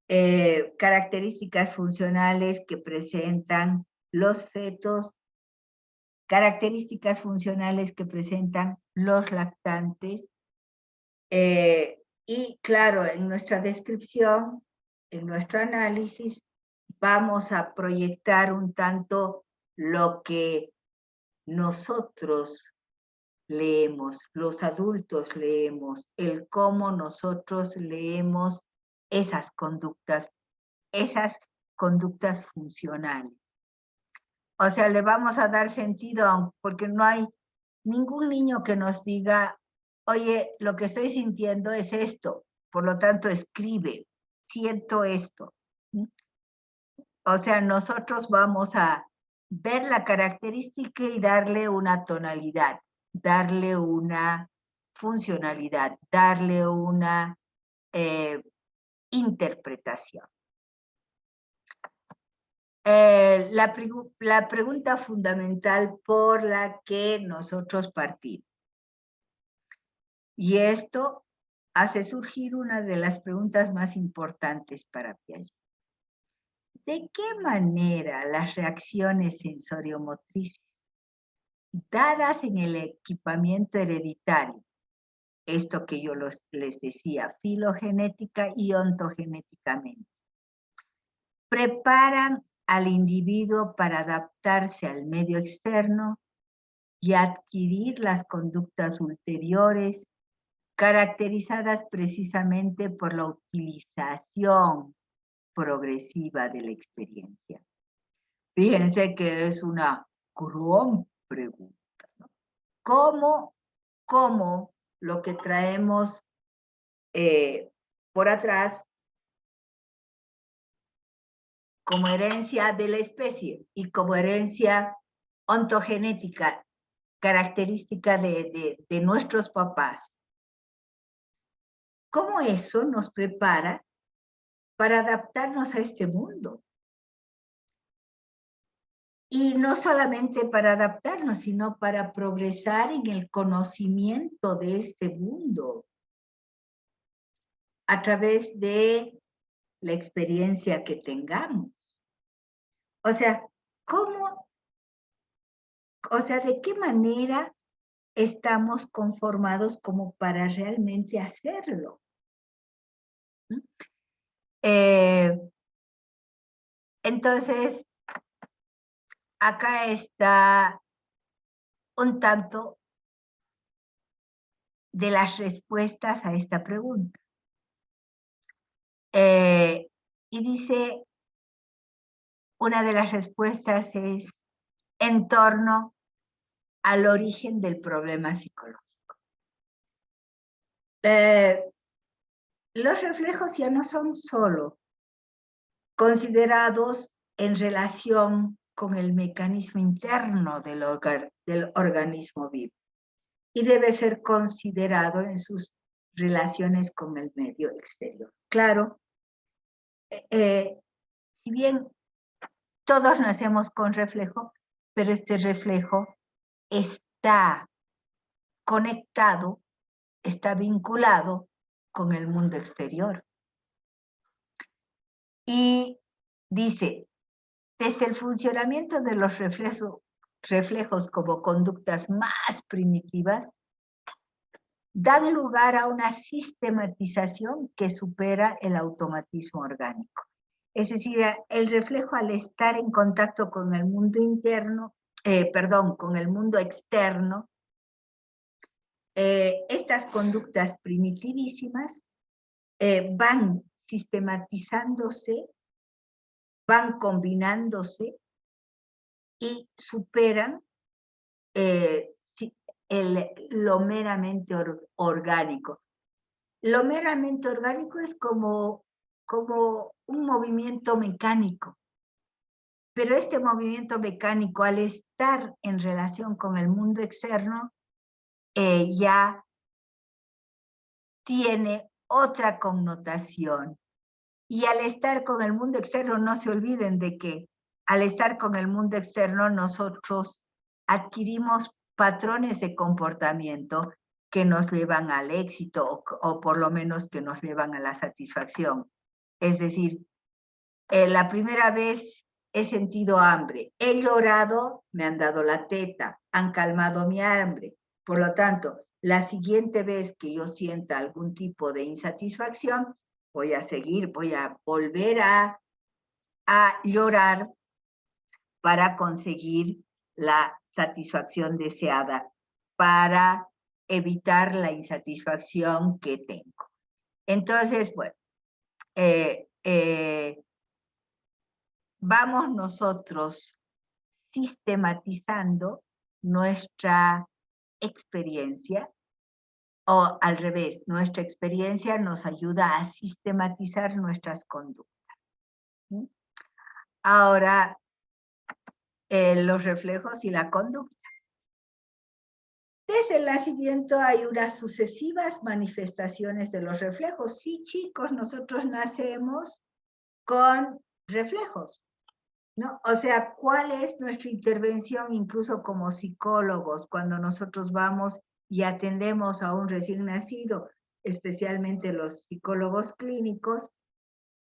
características funcionales que presentan los fetos, características funcionales que presentan los lactantes, y claro, en nuestra descripción, en nuestro análisis, vamos a proyectar un tanto lo que nosotros leemos, los adultos leemos, el cómo nosotros leemos esas conductas funcionales. O sea, le vamos a dar sentido, porque no hay ningún niño que nos diga, oye, lo que estoy sintiendo es esto, por lo tanto escribe, siento esto. O sea, nosotros vamos a ver la característica y darle una tonalidad, darle una funcionalidad, darle una interpretación. La pregunta fundamental por la que nosotros partimos. Y esto hace surgir una de las preguntas más importantes para Piaget. ¿De qué manera las reacciones sensoriomotrices dadas en el equipamiento hereditario, esto que yo les decía, filogenética y ontogenéticamente, preparan al individuo para adaptarse al medio externo y adquirir las conductas ulteriores caracterizadas precisamente por la utilización progresiva de la experiencia? Fíjense que es una gran pregunta, ¿no? ¿Cómo lo que traemos por atrás como herencia de la especie y como herencia ontogenética, característica de nuestros papás, cómo eso nos prepara para adaptarnos a este mundo? Y no solamente para adaptarnos, sino para progresar en el conocimiento de este mundo a través de la experiencia que tengamos. O sea, ¿de qué manera estamos conformados como para realmente hacerlo? Entonces, acá está un tanto de las respuestas a esta pregunta. Y dice, una de las respuestas es en torno al origen del problema psicológico. Los reflejos ya no son solo considerados en relación con el mecanismo interno del organismo vivo, y debe ser considerado en sus relaciones con el medio exterior. Claro, si bien todos nacemos con reflejo, pero este reflejo está conectado, está vinculado con el mundo exterior. Y dice, desde el funcionamiento de los reflejos como conductas más primitivas, dan lugar a una sistematización que supera el automatismo orgánico. Es decir, el reflejo, al estar en contacto con el mundo interno, con el mundo externo, estas conductas primitivísimas van sistematizándose, van combinándose y superan lo meramente orgánico. Lo meramente orgánico es como un movimiento mecánico. Pero este movimiento mecánico, al estar en relación con el mundo externo, ya tiene otra connotación. Y al estar con el mundo externo, no se olviden de que al estar con el mundo externo, nosotros adquirimos patrones de comportamiento que nos llevan al éxito o por lo menos que nos llevan a la satisfacción. Es decir, la primera vez he sentido hambre, he llorado, me han dado la teta, han calmado mi hambre. Por lo tanto, la siguiente vez que yo sienta algún tipo de insatisfacción, voy a seguir, voy a volver a llorar para conseguir la satisfacción deseada, para evitar la insatisfacción que tengo. Entonces, bueno, vamos nosotros sistematizando nuestra experiencia, o al revés, nuestra experiencia nos ayuda a sistematizar nuestras conductas. ¿Sí? Ahora, los reflejos y la conducta. Desde el nacimiento hay unas sucesivas manifestaciones de los reflejos. Sí, chicos, nosotros nacemos con reflejos, ¿no? O sea, ¿cuál es nuestra intervención incluso como psicólogos cuando nosotros vamos y atendemos a un recién nacido, especialmente los psicólogos clínicos?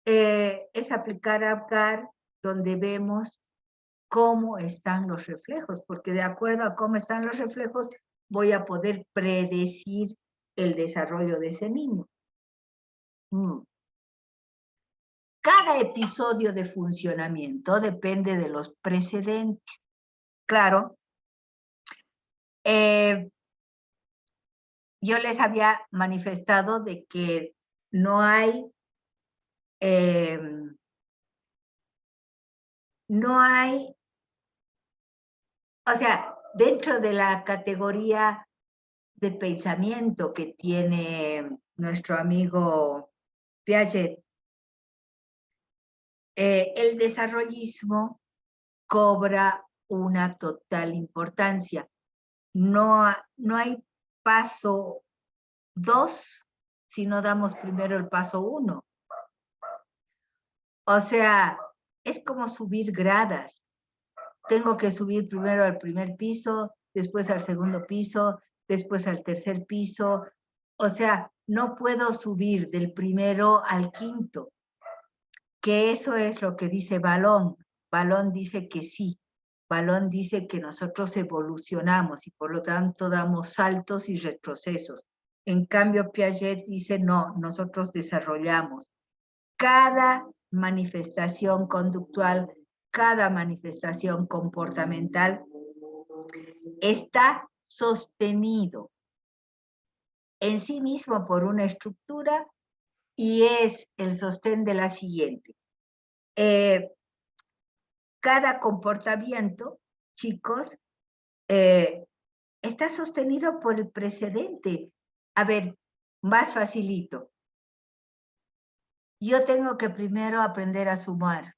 Es aplicar APGAR, donde vemos cómo están los reflejos, porque de acuerdo a cómo están los reflejos, voy a poder predecir el desarrollo de ese niño. Cada episodio de funcionamiento depende de los precedentes. Claro, yo les había manifestado de que no hay o sea, dentro de la categoría de pensamiento que tiene nuestro amigo Piaget, el desarrollismo cobra una total importancia. No hay paso 2 si no damos primero el paso 1. O sea, es como subir gradas. Tengo que subir primero al primer piso, después al segundo piso, después al tercer piso. O sea, no puedo subir del primero al quinto. Que eso es lo que dice Balón. Balón dice que sí. Balón dice que nosotros evolucionamos y por lo tanto damos saltos y retrocesos. En cambio, Piaget dice no, nosotros desarrollamos. Cada manifestación conductual, cada manifestación comportamental está sostenido en sí mismo por una estructura y es el sostén de la siguiente. Cada comportamiento, chicos, está sostenido por el precedente. A ver, más facilito. Yo tengo que primero aprender a sumar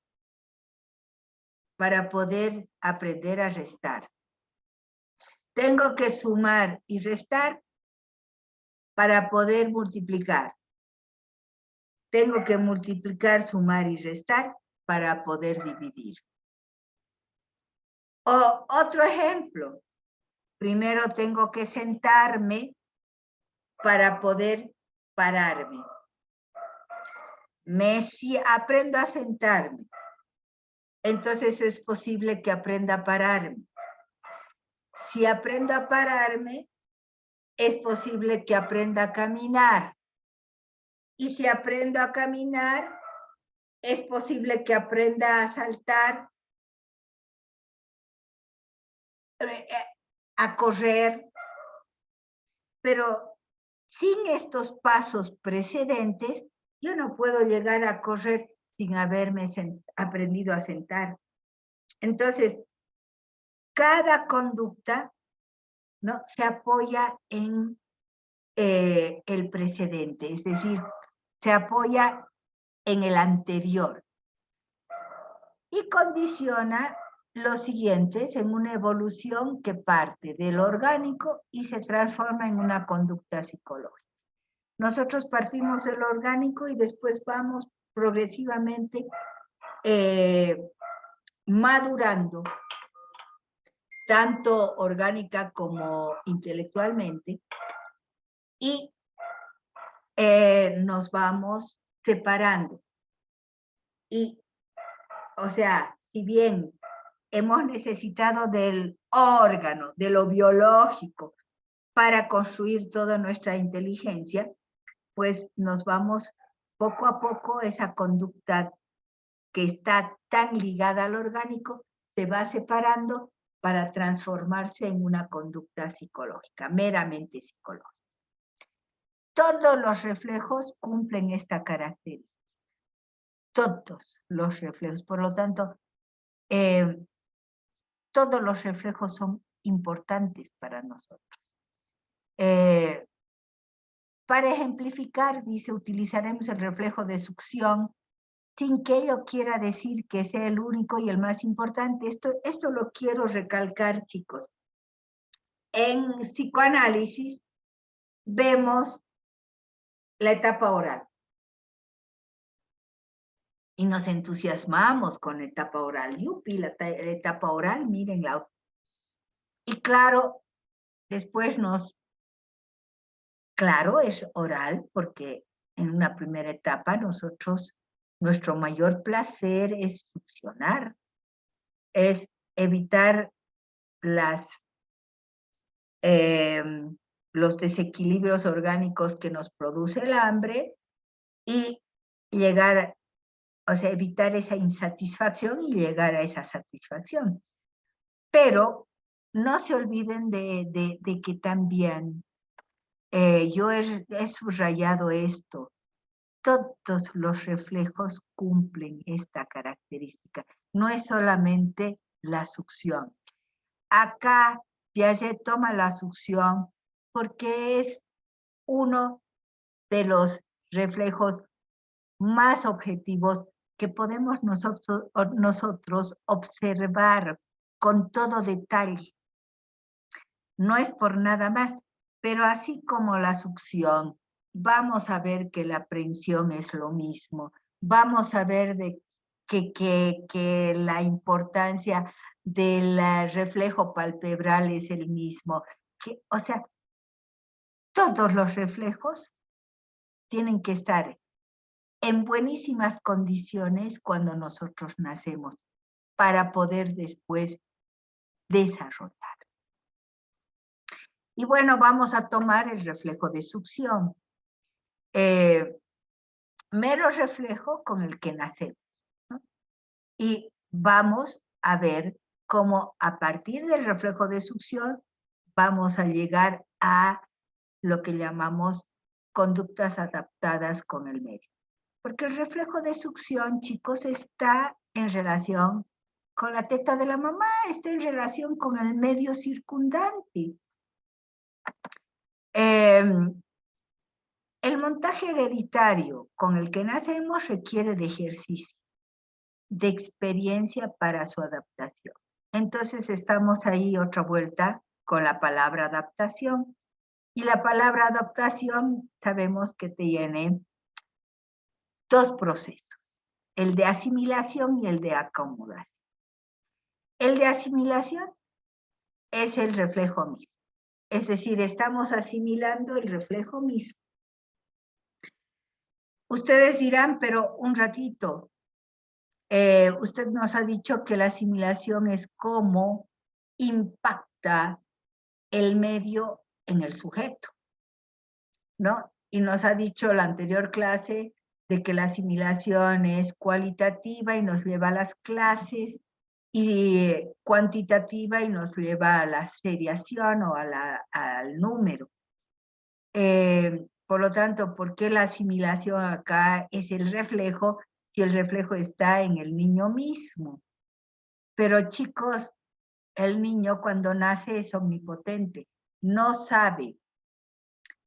para poder aprender a restar. Tengo que sumar y restar para poder multiplicar. Tengo que multiplicar, sumar y restar para poder dividir. O otro ejemplo. Primero tengo que sentarme para poder pararme. Si aprendo a sentarme, entonces es posible que aprenda a pararme. Si aprendo a pararme, es posible que aprenda a caminar. Y si aprendo a caminar, es posible que aprenda a saltar, a correr. Pero sin estos pasos precedentes, yo no puedo llegar a correr sin haberme aprendido a sentar. Entonces, cada conducta, ¿no?, se apoya en el precedente, es decir, se apoya en el anterior. y condiciona los siguientes en una evolución que parte del orgánico y se transforma en una conducta psicológica. Nosotros partimos del orgánico y después vamos progresivamente madurando, tanto orgánica como intelectualmente, y nos vamos separando. Y, o sea, si bien hemos necesitado del órgano, de lo biológico, para construir toda nuestra inteligencia, pues nos vamos poco a poco, esa conducta que está tan ligada al orgánico, se va separando para transformarse en una conducta psicológica, meramente psicológica. Todos los reflejos cumplen esta característica. Todos los reflejos. Por lo tanto, todos los reflejos son importantes para nosotros. Para ejemplificar, dice, utilizaremos el reflejo de succión, sin que ello quiera decir que sea el único y el más importante. Esto lo quiero recalcar, chicos. En psicoanálisis vemos la etapa oral. Y nos entusiasmamos con la etapa oral. Yupi, la etapa oral, mírenla. Y claro, después claro, es oral, porque en una primera etapa nuestro mayor placer es succionar, es evitar los desequilibrios orgánicos que nos produce el hambre y llegar, o sea, evitar esa insatisfacción y llegar a esa satisfacción. Pero no se olviden de que también yo he subrayado esto. Todos los reflejos cumplen esta característica. No es solamente la succión. Acá Piaget toma la succión porque es uno de los reflejos más objetivos que podemos nosotros observar con todo detalle. No es por nada más, pero así como la succión, vamos a ver que la prensión es lo mismo, vamos a ver que la importancia del reflejo palpebral es el mismo. O sea, todos los reflejos tienen que estar en buenísimas condiciones cuando nosotros nacemos para poder después desarrollar. Y bueno, vamos a tomar el reflejo de succión. Mero reflejo con el que nacemos, ¿no? Y vamos a ver cómo a partir del reflejo de succión vamos a llegar a lo que llamamos conductas adaptadas con el medio. Porque el reflejo de succión, chicos, está en relación con la teta de la mamá, está en relación con el medio circundante. El montaje hereditario con el que nacemos requiere de ejercicio, de experiencia para su adaptación. Entonces estamos ahí otra vuelta con la palabra adaptación. Y la palabra adaptación sabemos que tiene dos procesos, el de asimilación y el de acomodación. El de asimilación es el reflejo mismo, es decir, estamos asimilando el reflejo mismo. Ustedes dirán, pero un ratito, usted nos ha dicho que la asimilación es cómo impacta el medio en el sujeto, ¿no? Y nos ha dicho la anterior clase de que la asimilación es cualitativa y nos lleva a las clases, y cuantitativa y nos lleva a la seriación o al número. Por lo tanto, ¿por qué la asimilación acá es el reflejo si el reflejo está en el niño mismo? Pero chicos, el niño cuando nace es omnipotente, no sabe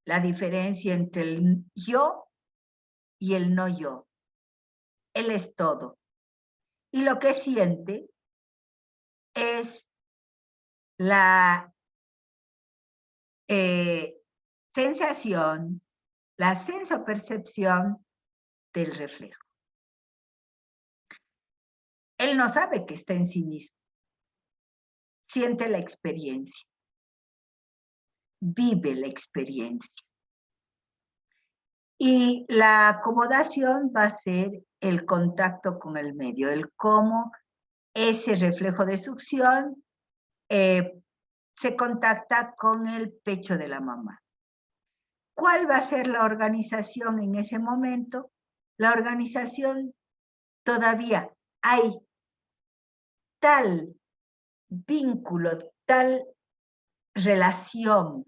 la diferencia entre el yo y el no yo. Él es todo. Y lo que siente es la sensación, la sensopercepción del reflejo. Él no sabe que está en sí mismo. Siente la experiencia. Vive la experiencia. Y la acomodación va a ser el contacto con el medio, el cómo ese reflejo de succión se contacta con el pecho de la mamá. ¿Cuál va a ser la organización en ese momento? La organización todavía hay tal vínculo, tal relación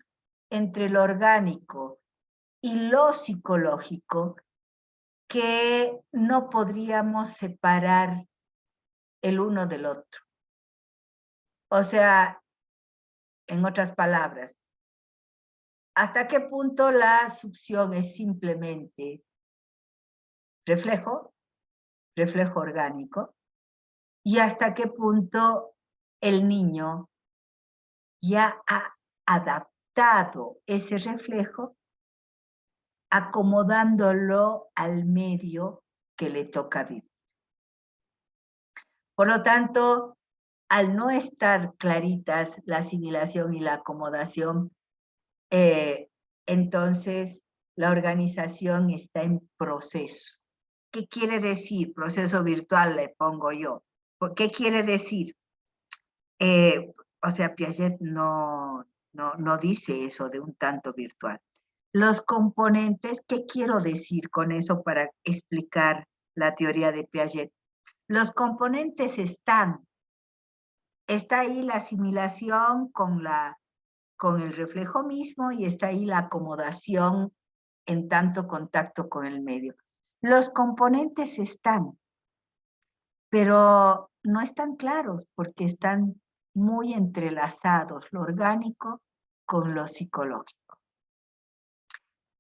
entre lo orgánico y lo psicológico que no podríamos separar el uno del otro. O sea, en otras palabras, ¿hasta qué punto la succión es simplemente reflejo orgánico? ¿Y hasta qué punto el niño ya ha adaptado ese reflejo, acomodándolo al medio que le toca vivir? Por lo tanto, al no estar claritas la asimilación y la acomodación, entonces la organización está en proceso. ¿Qué quiere decir? Proceso virtual le pongo yo. ¿Qué quiere decir? O sea, Piaget no dice eso de un tanto virtual. Los componentes, ¿qué quiero decir con eso para explicar la teoría de Piaget? Los componentes están. Está ahí la asimilación con el reflejo mismo y está ahí la acomodación en tanto contacto con el medio. Los componentes están, pero no están claros porque están muy entrelazados, lo orgánico con lo psicológico.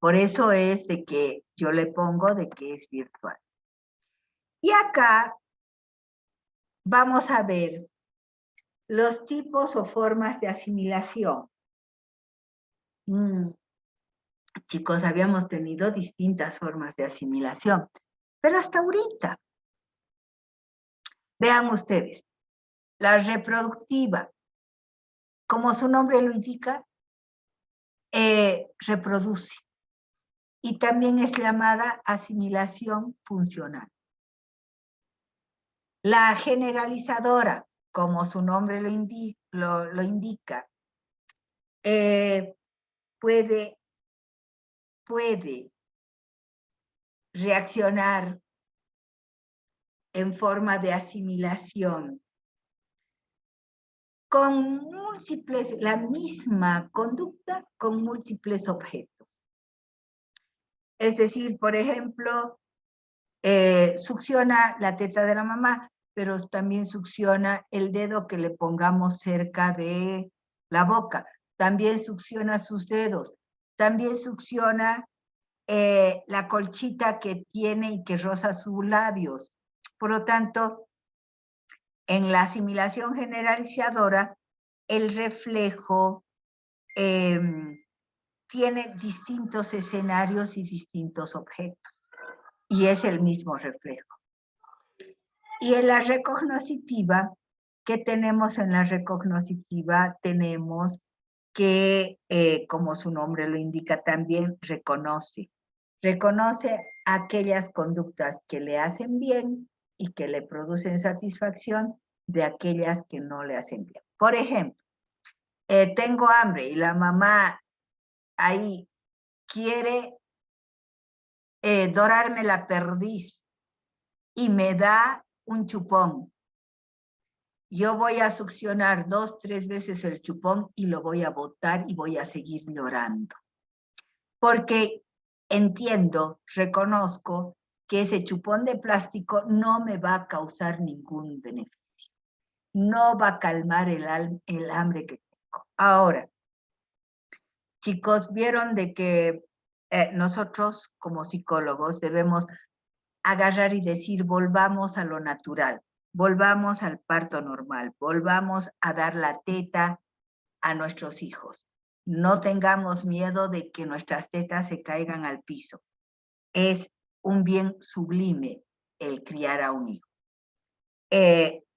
Por eso es de que yo le pongo de que es virtual. Y acá vamos a ver los tipos o formas de asimilación. Chicos, habíamos tenido distintas formas de asimilación, pero hasta ahorita. Vean ustedes, la reproductiva, como su nombre lo indica, reproduce. Y también es llamada asimilación funcional. La generalizadora, como su nombre lo indica, puede reaccionar en forma de asimilación con múltiples, la misma conducta con múltiples objetos. Es decir, por ejemplo, succiona la teta de la mamá, pero también succiona el dedo que le pongamos cerca de la boca. También succiona sus dedos. También succiona la colchita que tiene y que roza sus labios. Por lo tanto, en la asimilación generalizadora, el reflejo tiene distintos escenarios y distintos objetos. Y es el mismo reflejo. Y en la recognoscitiva, ¿qué tenemos en la recognoscitiva? Tenemos que, como su nombre lo indica también, reconoce. Reconoce aquellas conductas que le hacen bien y que le producen satisfacción de aquellas que no le hacen bien. Por ejemplo, tengo hambre y la mamá ahí quiere dorarme la perdiz y me da un chupón. Yo voy a succionar 2, 3 veces el chupón y lo voy a botar y voy a seguir llorando. Porque entiendo, reconozco que ese chupón de plástico no me va a causar ningún beneficio. No va a calmar el hambre que tengo. Ahora, chicos, vieron de que nosotros como psicólogos debemos agarrar y decir, volvamos a lo natural. volvamos al parto normal, volvamos a dar la teta a nuestros hijos. No tengamos miedo de que nuestras tetas se caigan al piso. Es un bien sublime el criar a un hijo.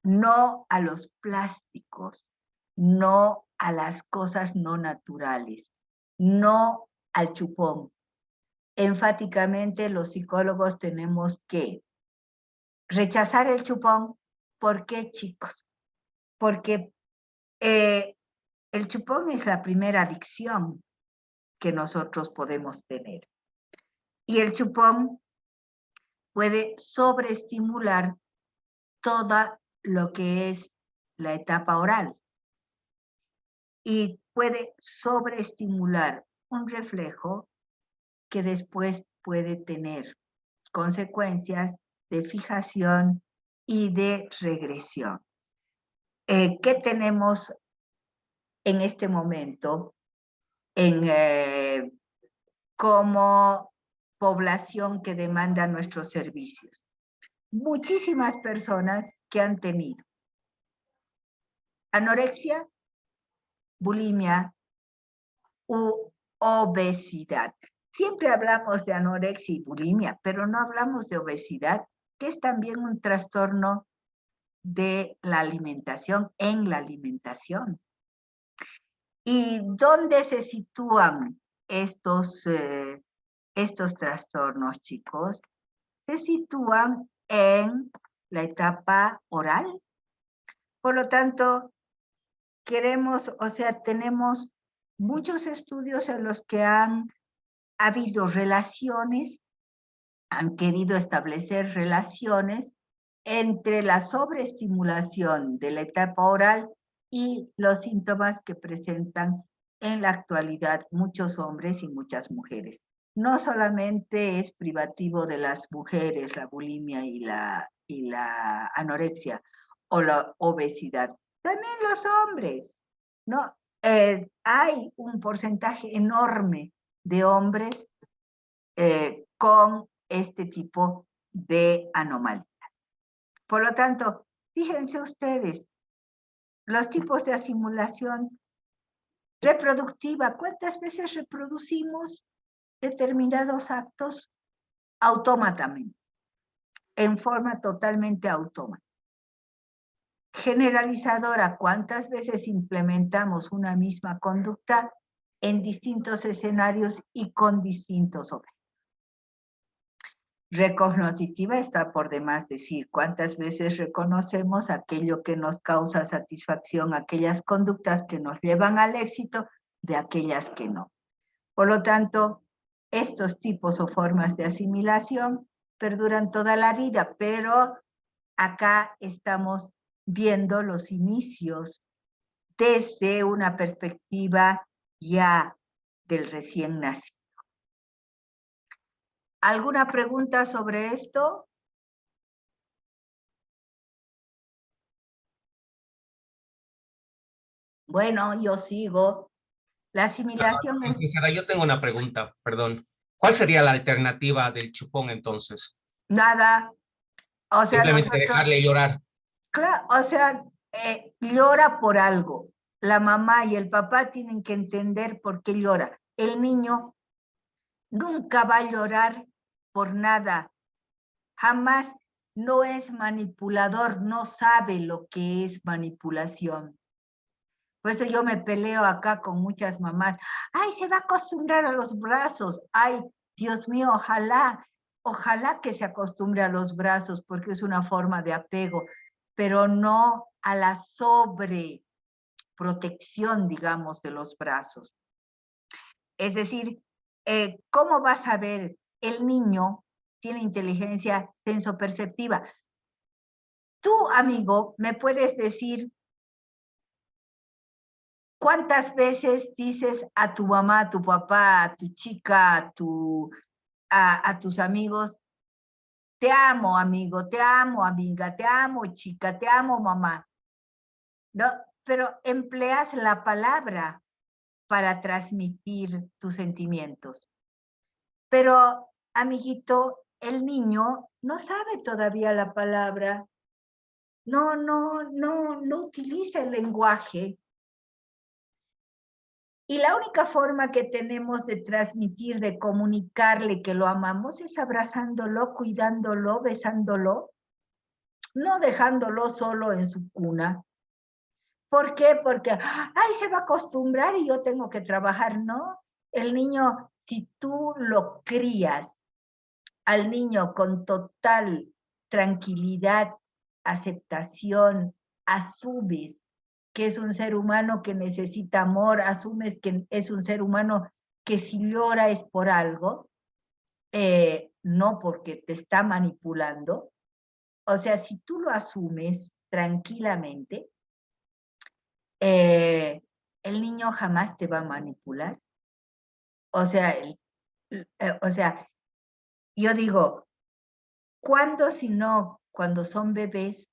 No a los plásticos, no a las cosas no naturales, no al chupón. Enfáticamente los psicólogos tenemos que rechazar el chupón. ¿Por qué, chicos? Porque el chupón es la primera adicción que nosotros podemos tener. Y el chupón puede sobreestimular toda lo que es la etapa oral. Y puede sobreestimular un reflejo que después puede tener consecuencias de fijación y de regresión. ¿Qué tenemos en este momento como población que demanda nuestros servicios? Muchísimas personas que han tenido anorexia, bulimia u obesidad. Siempre hablamos de anorexia y bulimia, pero no hablamos de obesidad, que es también un trastorno de la alimentación, en la alimentación. ¿Y dónde se sitúan estos trastornos, chicos? Se sitúan en la etapa oral. Por lo tanto, tenemos muchos estudios en los que han habido relaciones, han querido establecer relaciones entre la sobreestimulación de la etapa oral y los síntomas que presentan en la actualidad muchos hombres y muchas mujeres. No solamente es privativo de las mujeres la bulimia y la anorexia o la obesidad, también los hombres, ¿no? Hay un porcentaje enorme de hombres con este tipo de anomalías. Por lo tanto, fíjense ustedes, los tipos de asimulación reproductiva, ¿cuántas veces reproducimos determinados actos autómatamente, en forma totalmente autómata? Generalizadora, ¿cuántas veces implementamos una misma conducta en distintos escenarios y con distintos objetos? Recognoscitiva está por demás decir cuántas veces reconocemos aquello que nos causa satisfacción, aquellas conductas que nos llevan al éxito, de aquellas que no. Por lo tanto, estos tipos o formas de asimilación perduran toda la vida, pero acá estamos viendo los inicios desde una perspectiva ya del recién nacido. ¿Alguna pregunta sobre esto? Bueno, yo sigo. La asimilación es Licenciada, yo tengo una pregunta, perdón. ¿Cuál sería la alternativa del chupón entonces? nada. O sea, Simplemente dejarle llorar. claro, o sea, llora por algo. La mamá y el papá tienen que entender por qué llora. El niño nunca va a llorar por nada. Jamás. No es manipulador, no sabe lo que es manipulación. Por eso yo me peleo acá con muchas mamás. Ay, se va a acostumbrar a los brazos. Ay, Dios mío, ojalá que se acostumbre a los brazos porque es una forma de apego, pero no a la sobreprotección, digamos, de los brazos. Es decir, ¿cómo vas a ver? El niño tiene inteligencia sensoperceptiva. Tú, amigo, me puedes decir ¿cuántas veces dices a tu mamá, a tu papá, a tu chica, a tus amigos, te amo, amigo, te amo, amiga, te amo, chica, te amo, mamá? ¿No? Pero empleas la palabra para transmitir tus sentimientos. Pero, amiguito, el niño no sabe todavía la palabra, no utiliza el lenguaje. Y la única forma que tenemos de transmitir, de comunicarle que lo amamos es abrazándolo, cuidándolo, besándolo, no dejándolo solo en su cuna. ¿Por qué? Porque, ay, se va a acostumbrar y yo tengo que trabajar. No, el niño, si tú lo crías al niño con total tranquilidad, aceptación, asumes que es un ser humano que necesita amor, asumes que es un ser humano que si llora es por algo, no porque te está manipulando. O sea, si tú lo asumes tranquilamente, el niño jamás te va a manipular. O sea, yo digo, ¿cuándo si no? Cuando son bebés,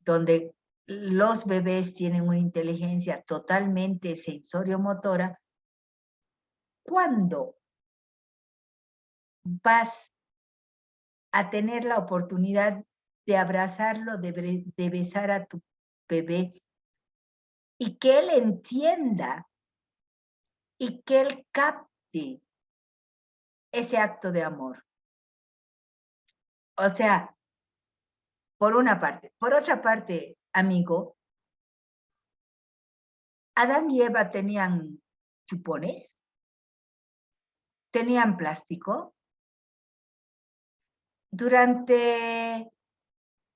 donde los bebés tienen una inteligencia totalmente sensorio-motora, ¿cuándo vas a tener la oportunidad de abrazarlo, de besar a tu bebé y que él entienda y que él capte ese acto de amor? O sea, por una parte. Por otra parte, amigo, Adán y Eva tenían chupones, tenían plástico. Durante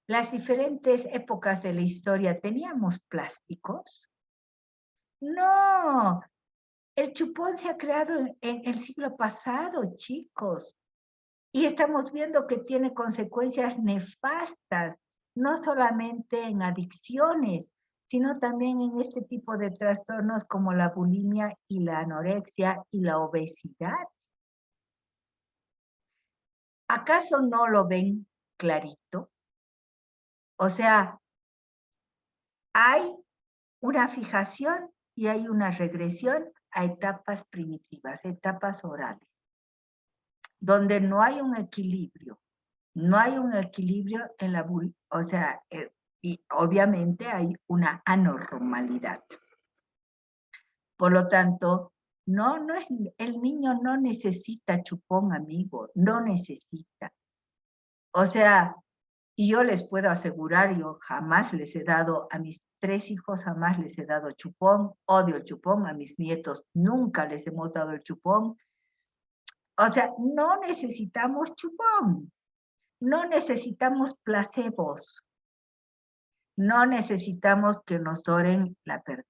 las diferentes épocas de la historia, ¿teníamos plásticos? No, el chupón se ha creado en el siglo pasado, chicos. Y estamos viendo que tiene consecuencias nefastas, no solamente en adicciones, sino también en este tipo de trastornos como la bulimia y la anorexia y la obesidad. ¿Acaso no lo ven clarito? O sea, hay una fijación y hay una regresión a etapas primitivas, etapas orales, donde no hay un equilibrio. No hay un equilibrio en la o sea, y obviamente hay una anormalidad. Por lo tanto, no es, el niño no necesita chupón, amigo, no necesita. O sea, y yo les puedo asegurar, yo jamás les he dado, a mis 3 hijos jamás les he dado chupón, odio el chupón, a mis nietos nunca les hemos dado el chupón. O sea, no necesitamos chupón, no necesitamos placebos, no necesitamos que nos doren la perdiz.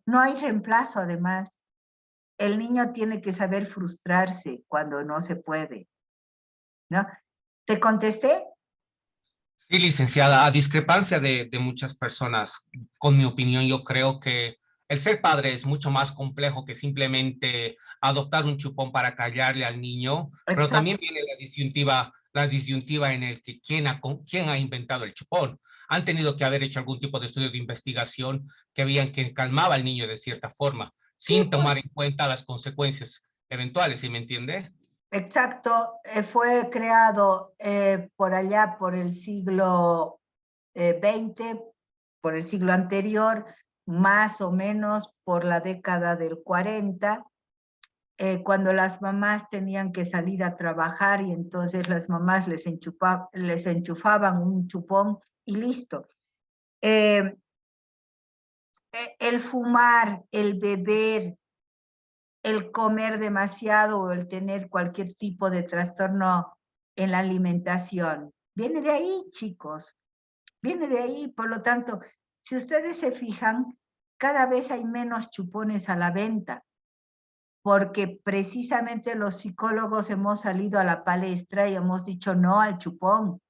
No hay reemplazo, además. El niño tiene que saber frustrarse cuando no se puede, ¿no? ¿Te contesté? Sí, licenciada, a discrepancia de muchas personas, con mi opinión, yo creo que el ser padre es mucho más complejo que simplemente adoptar un chupón para callarle al niño, pero Exacto. también viene la disyuntiva en el que quién ha inventado el chupón. Han tenido que haber hecho algún tipo de estudio de investigación que veían que calmaba al niño de cierta forma, sin tomar en cuenta las consecuencias eventuales, ¿sí me entiende? Exacto, fue creado por allá por el siglo XX, por el siglo anterior, más o menos por la década del 40, cuando las mamás tenían que salir a trabajar y entonces las mamás les enchufaban un chupón y listo. El fumar, el beber, el comer demasiado o el tener cualquier tipo de trastorno en la alimentación. Viene de ahí, chicos. Viene de ahí. Por lo tanto, si ustedes se fijan, cada vez hay menos chupones a la venta, porque precisamente los psicólogos hemos salido a la palestra y hemos dicho no al chupón.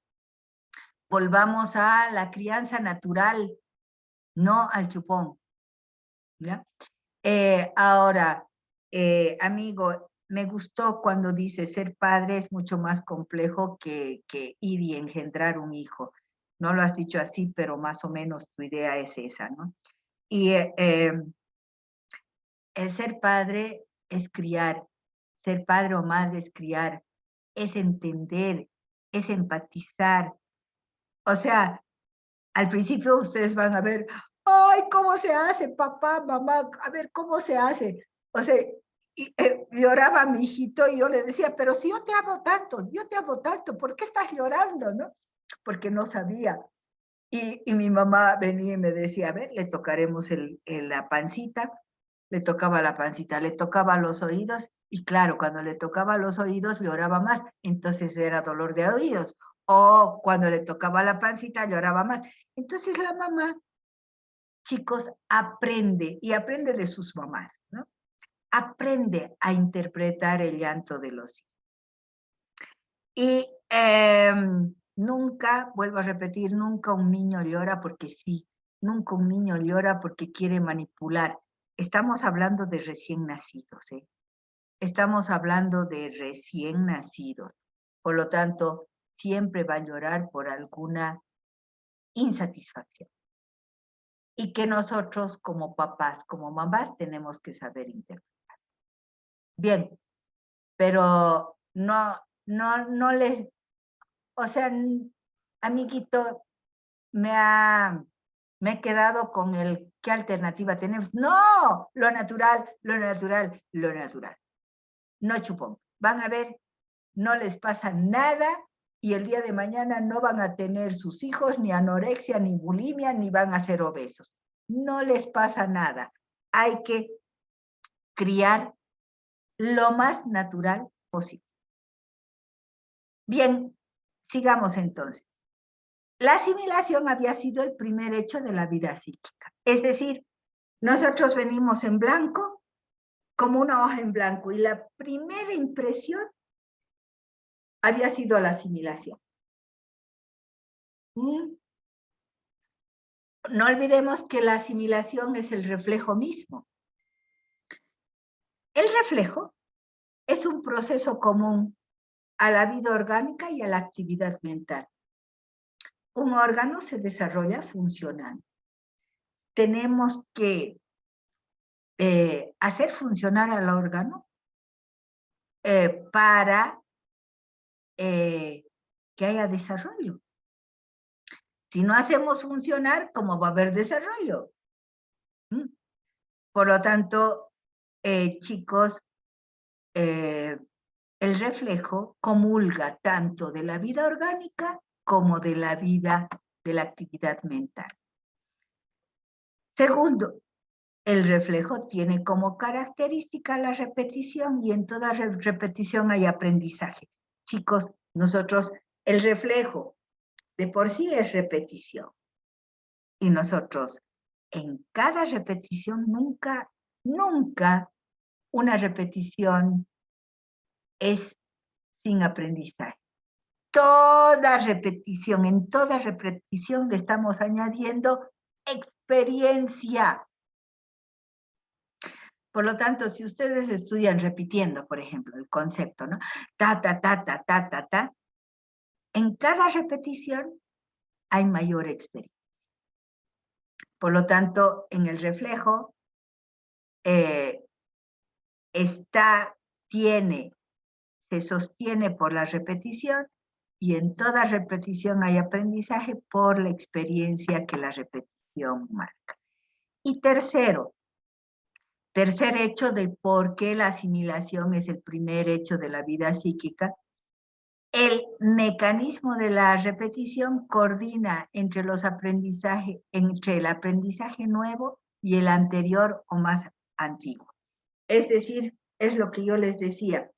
Volvamos a la crianza natural, no al chupón. ¿Ya? Ahora, amigo, me gustó cuando dice ser padre es mucho más complejo que ir y engendrar un hijo. No lo has dicho así, pero más o menos tu idea es esa, ¿no? Y el ser padre es criar, ser padre o madre es criar, es entender es empatizar. O sea, al principio ustedes van a ver, ay, ¿cómo se hace, papá, mamá? A ver, ¿cómo se hace? O sea, lloraba mi hijito y yo le decía, pero si yo te amo tanto, ¿por qué estás llorando, no? Porque no sabía. Y mi mamá venía y me decía, a ver, le tocaremos la pancita, le tocaba la pancita, le tocaba los oídos, y claro, cuando le tocaba los oídos lloraba más, entonces era dolor de oídos, o cuando le tocaba la pancita lloraba más. Entonces la mamá, chicos, aprende, y aprende de sus mamás, ¿no? Aprende a interpretar el llanto de los hijos. Y nunca, vuelvo a repetir, nunca un niño llora porque sí, nunca un niño llora porque quiere manipular. Estamos hablando de recién nacidos, ¿eh? Estamos hablando de recién nacidos. Por lo tanto, siempre va a llorar por alguna insatisfacción. Y que nosotros como papás, como mamás, tenemos que saber interpretar. Bien, pero no les... O sea, amiguito, me he quedado con el ¿qué alternativa tenemos? No, lo natural. No chupón. Van a ver, no les pasa nada y el día de mañana no van a tener sus hijos ni anorexia, ni bulimia, ni van a ser obesos. No les pasa nada. Hay que criar lo más natural posible. Bien, sigamos entonces. La asimilación había sido el primer hecho de la vida psíquica. Es decir, nosotros venimos en blanco, como una hoja en blanco, y la primera impresión había sido la asimilación. No olvidemos que la asimilación es el reflejo mismo. El reflejo es un proceso común a la vida orgánica y a la actividad mental. Un órgano se desarrolla funcionando. Tenemos que hacer funcionar al órgano para que haya desarrollo. Si no hacemos funcionar, ¿cómo va a haber desarrollo? Por lo tanto, chicos, el reflejo comulga tanto de la vida orgánica como de la vida de la actividad mental. Segundo, el reflejo tiene como característica la repetición y en toda repetición hay aprendizaje. Chicos, nosotros, el reflejo de por sí es repetición. Y nosotros, en cada repetición, nunca una repetición es sin aprendizaje. En toda repetición le estamos añadiendo experiencia. Por lo tanto, si ustedes estudian repitiendo, por ejemplo, el concepto, ¿no? En cada repetición hay mayor experiencia. Por lo tanto, en el reflejo se sostiene por la repetición y en toda repetición hay aprendizaje por la experiencia que la repetición marca. Y tercer hecho de por qué la asimilación es el primer hecho de la vida psíquica, el mecanismo de la repetición coordina entre el aprendizaje nuevo y el anterior o más antiguo. Es decir, es lo que yo les decía,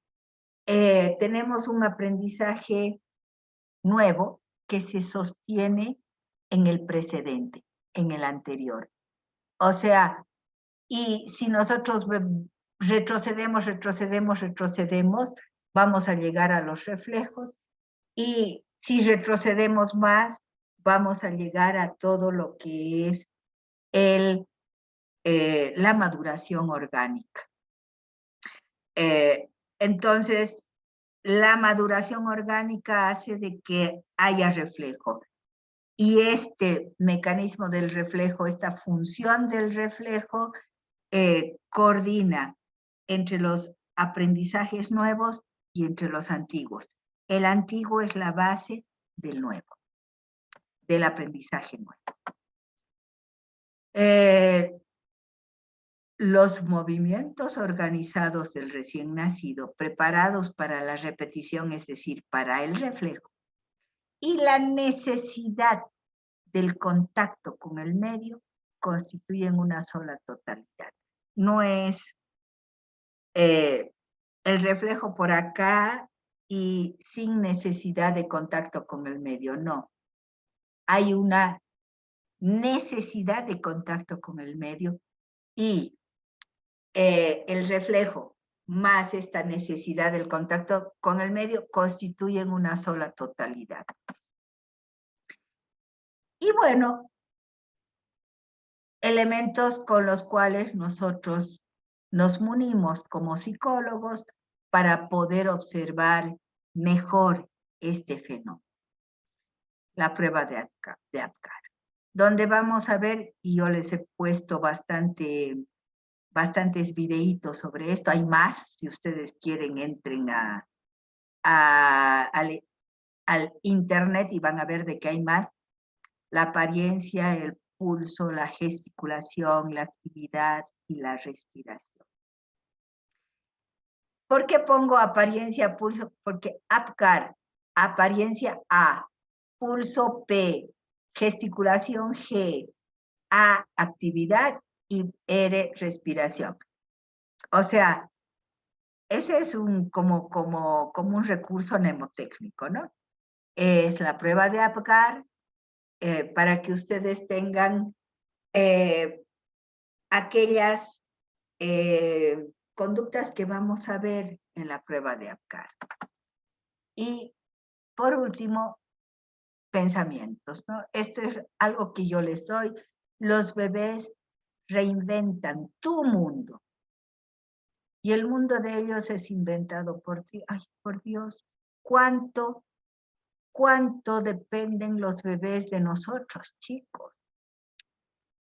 tenemos un aprendizaje nuevo que se sostiene en el precedente, en el anterior. O sea, y si nosotros retrocedemos, vamos a llegar a los reflejos, y si retrocedemos más, vamos a llegar a todo lo que es la maduración orgánica. Entonces, la maduración orgánica hace de que haya reflejo. Y este mecanismo del reflejo, esta función del reflejo, coordina entre los aprendizajes nuevos y entre los antiguos. el antiguo es la base del nuevo, del aprendizaje nuevo. Los movimientos organizados del recién nacido, preparados para la repetición, es decir, para el reflejo, y la necesidad del contacto con el medio, constituyen una sola totalidad. No es el reflejo por acá y sin necesidad de contacto con el medio, no. Hay una necesidad de contacto con el medio y el reflejo más esta necesidad del contacto con el medio constituyen una sola totalidad. Y bueno, elementos con los cuales nosotros nos munimos como psicólogos para poder observar mejor este fenómeno. La prueba de Apgar, donde vamos a ver, y yo les he puesto bastantes videitos sobre esto, hay más, si ustedes quieren entren al internet y van a ver de que hay más, la apariencia, el pulso, la gesticulación, la actividad y la respiración. ¿Por qué pongo apariencia, pulso? Porque Apgar, apariencia A, pulso P, gesticulación G, A, actividad y R, respiración. O sea, ese es como un recurso mnemotécnico, ¿no? Es la prueba de Apgar para que ustedes tengan aquellas conductas que vamos a ver en la prueba de Apgar. Y por último, pensamientos, ¿no? Esto es algo que yo les doy. Los bebés reinventan tu mundo. Y el mundo de ellos es inventado por ti. Ay, por Dios, ¿cuánto dependen los bebés de nosotros, chicos?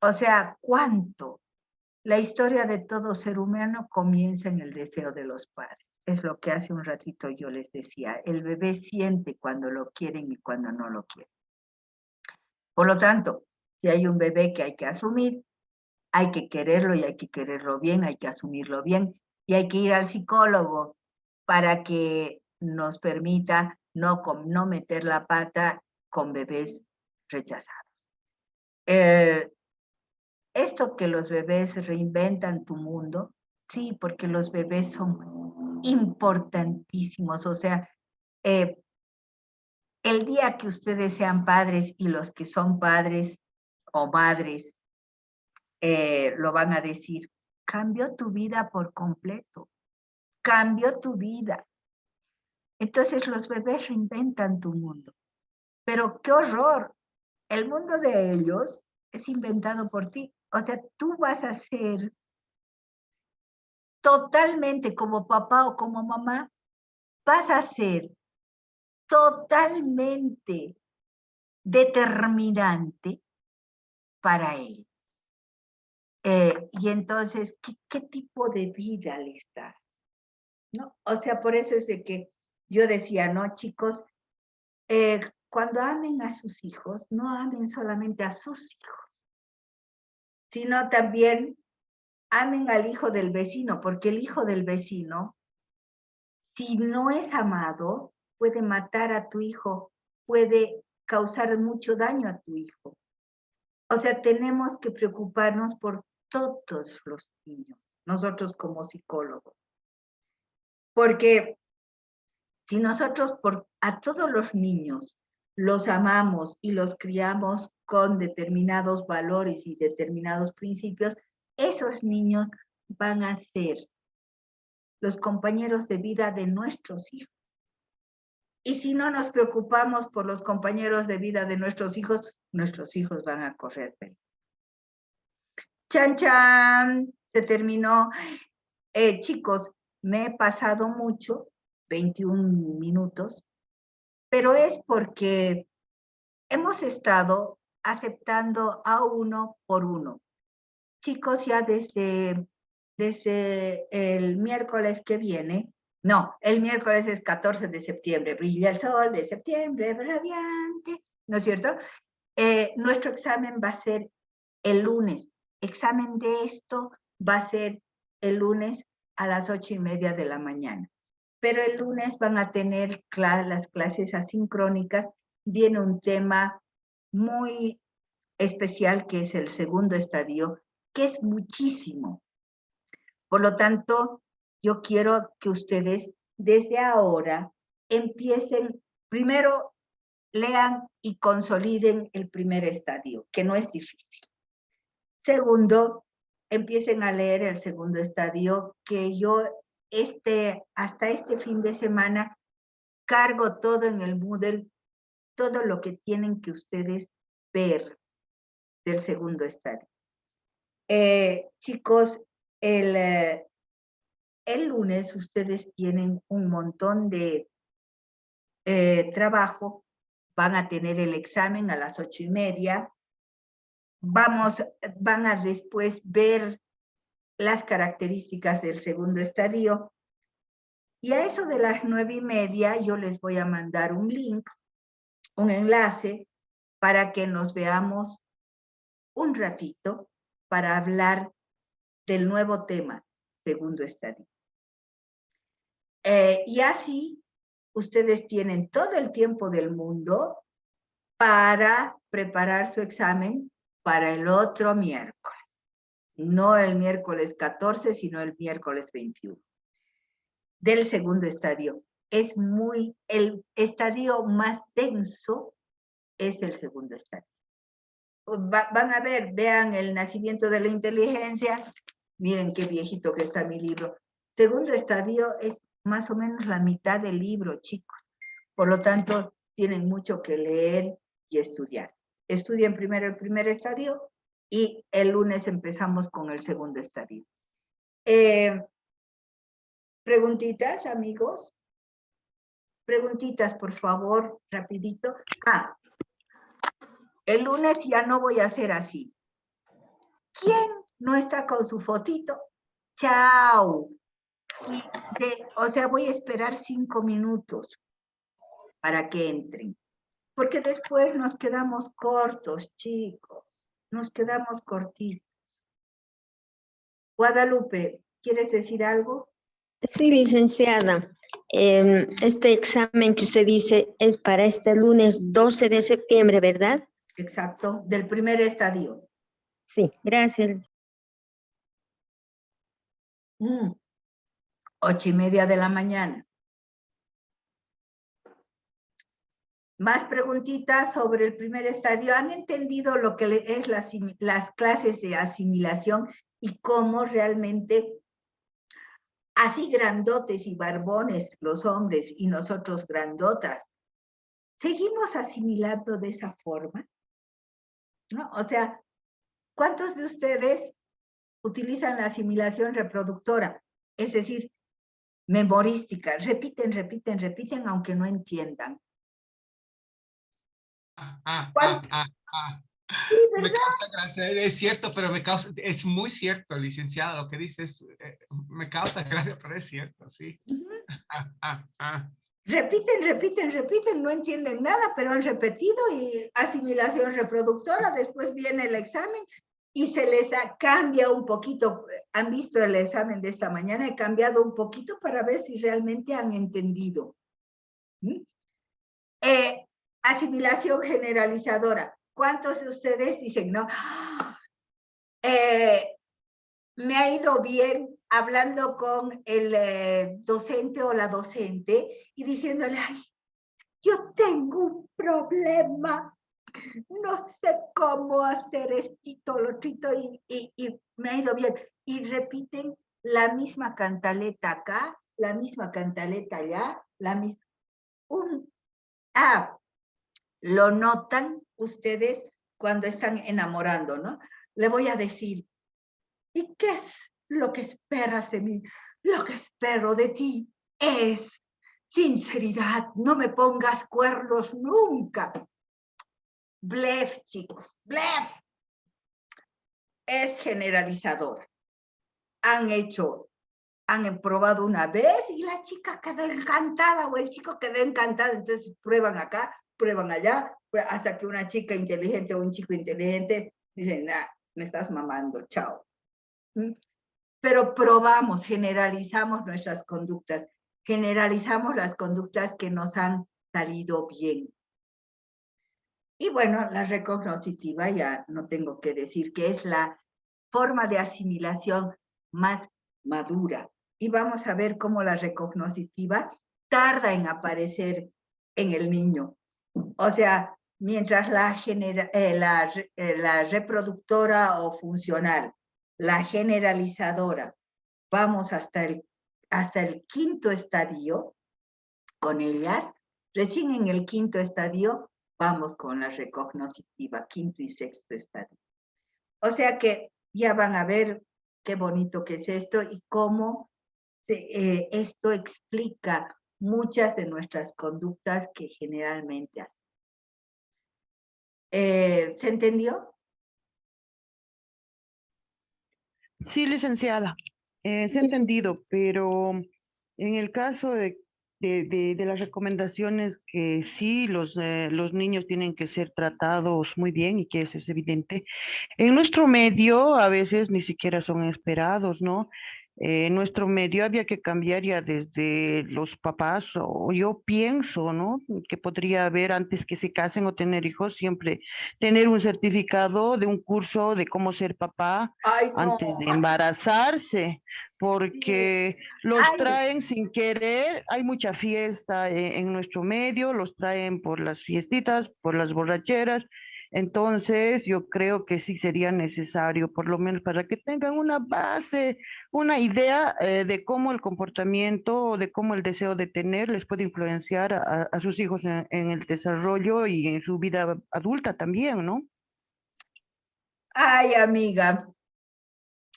O sea, ¿cuánto? La historia de todo ser humano comienza en el deseo de los padres. Es lo que hace un ratito yo les decía. El bebé siente cuando lo quieren y cuando no lo quieren. Por lo tanto, si hay un bebé que hay que asumir, hay que quererlo y hay que quererlo bien, hay que asumirlo bien y hay que ir al psicólogo para que nos permita no meter la pata con bebés rechazados. Esto que los bebés reinventan tu mundo, sí, porque los bebés son importantísimos. O sea, el día que ustedes sean padres y los que son padres o madres lo van a decir, cambió tu vida por completo, cambió tu vida. Entonces los bebés reinventan tu mundo. Pero qué horror, el mundo de ellos es inventado por ti. O sea, tú vas a ser totalmente como papá o como mamá, vas a ser totalmente determinante para él. Y entonces, ¿qué tipo de vida le das? ¿No? O sea, por eso es de que yo decía, no, chicos, cuando amen a sus hijos, no amen solamente a sus hijos, sino también amen al hijo del vecino, porque el hijo del vecino, si no es amado, puede matar a tu hijo, puede causar mucho daño a tu hijo. O sea, tenemos que preocuparnos por todos los niños, nosotros como psicólogos. Porque si nosotros a todos los niños los amamos y los criamos con determinados valores y determinados principios, esos niños van a ser los compañeros de vida de nuestros hijos. Y si no nos preocupamos por los compañeros de vida de nuestros hijos van a correr peligro. ¡Chan, chan! Se terminó. Chicos, me he pasado mucho, 21 minutos, pero es porque hemos estado aceptando a uno por uno. Chicos, ya desde el miércoles que viene, No, el miércoles es 14 de septiembre, brilla el sol de septiembre, radiante, ¿no es cierto? Nuestro examen va a ser el lunes. Examen de esto va a ser el lunes a las 8:30 de la mañana. Pero el lunes van a tener las clases asincrónicas. Viene un tema muy especial que es el segundo estadio, que es muchísimo. Por lo tanto, yo quiero que ustedes desde ahora empiecen, primero lean y consoliden el primer estadio, que no es difícil. Segundo, empiecen a leer el segundo estadio, que yo hasta este fin de semana cargo todo en el Moodle, todo lo que tienen que ustedes ver del segundo estadio. Chicos, el lunes ustedes tienen un montón de trabajo, van a tener el examen a las 8:30, van a después ver las características del segundo estadio, y a eso de las 9:30 yo les voy a mandar un link, un enlace, para que nos veamos un ratito para hablar del nuevo tema, segundo estadio. Y así ustedes tienen todo el tiempo del mundo para preparar su examen para el otro miércoles. No el miércoles 14, sino el miércoles 21. Del segundo estadio. El estadio más denso es el segundo estadio. Van a ver, vean El nacimiento de la inteligencia. Miren qué viejito que está mi libro. Segundo estadio es más o menos la mitad del libro, chicos. Por lo tanto, tienen mucho que leer y estudiar. Estudien primero el primer estadio y el lunes empezamos con el segundo estadio. ¿Preguntitas, amigos? Preguntitas, por favor, rapidito. El lunes ya no voy a hacer así. ¿Quién no está con su fotito? ¡Chao! O sea, voy a esperar 5 minutos para que entren. Porque después nos quedamos cortos, chicos. Nos quedamos cortitos. Guadalupe, ¿quieres decir algo? Sí, licenciada. Este examen que usted dice es para este lunes 12 de septiembre, ¿verdad? Exacto, del primer estadio. Sí, gracias. 8:30 de la mañana. Más preguntitas sobre el primer estadio. ¿Han entendido lo que es las clases de asimilación y cómo realmente, así grandotes y barbones los hombres y nosotros grandotas, seguimos asimilando de esa forma? ¿No? O sea, ¿cuántos de ustedes utilizan la asimilación reproductora? Es decir, memorística, repiten, repiten, repiten, aunque no entiendan. Sí, Me ¿verdad? causa gracia, es cierto, pero es muy cierto, licenciado, lo que dices, me causa gracia, pero es cierto, sí. Repiten, repiten, repiten, no entienden nada, pero han repetido y asimilación reproductora, después viene el examen y se les cambia un poquito. Han visto el examen de esta mañana, he cambiado un poquito para ver si realmente han entendido. Asimilación generalizadora. ¿Cuántos de ustedes dicen, no? Me ha ido bien hablando con el docente o la docente y diciéndole, ay, yo tengo un problema, no sé cómo hacer estito, lo otro, y me ha ido bien. Y repiten la misma cantaleta acá, la misma cantaleta allá, la misma. Lo notan ustedes cuando están enamorando, ¿no? Le voy a decir, ¿y qué es lo que esperas de mí? Lo que espero de ti es sinceridad, no me pongas cuernos nunca. Blef, chicos, blef. Es generalizador. Han hecho han probado una vez y la chica quedó encantada o el chico quedó encantado, entonces prueban acá, prueban allá, hasta que una chica inteligente o un chico inteligente dicen, nah, me estás mamando, chao. Pero probamos, generalizamos nuestras conductas, generalizamos las conductas que nos han salido bien. Y bueno, la recognoscitiva ya no tengo que decir que es la forma de asimilación más madura. Y vamos a ver cómo la recognoscitiva tarda en aparecer en el niño. O sea, mientras la reproductora o funcional, la generalizadora, vamos hasta el 5º estadio con ellas, recién en el 5º estadio vamos con la recognoscitiva, 5º y 6º estadio. O sea que ya van a ver qué bonito que es esto y cómo esto explica muchas de nuestras conductas que generalmente hacemos. ¿Se entendió? Sí, licenciada. Se ha entendido, pero en el caso de las recomendaciones que sí los niños tienen que ser tratados muy bien y que eso es evidente, en nuestro medio a veces ni siquiera son esperados, ¿no? En nuestro medio había que cambiar ya desde los papás, o yo pienso, ¿no? Que podría haber antes que se casen o tener hijos, siempre tener un certificado de un curso de cómo ser papá Ay, no. antes de embarazarse, porque los Ay, traen sin querer, hay mucha fiesta en nuestro medio, los traen por las fiestitas, por las borracheras. Entonces, yo creo que sí sería necesario, por lo menos para que tengan una base, una idea de cómo el comportamiento o de cómo el deseo de tener les puede influenciar a sus hijos en el desarrollo y en su vida adulta también, ¿no? ay, amiga.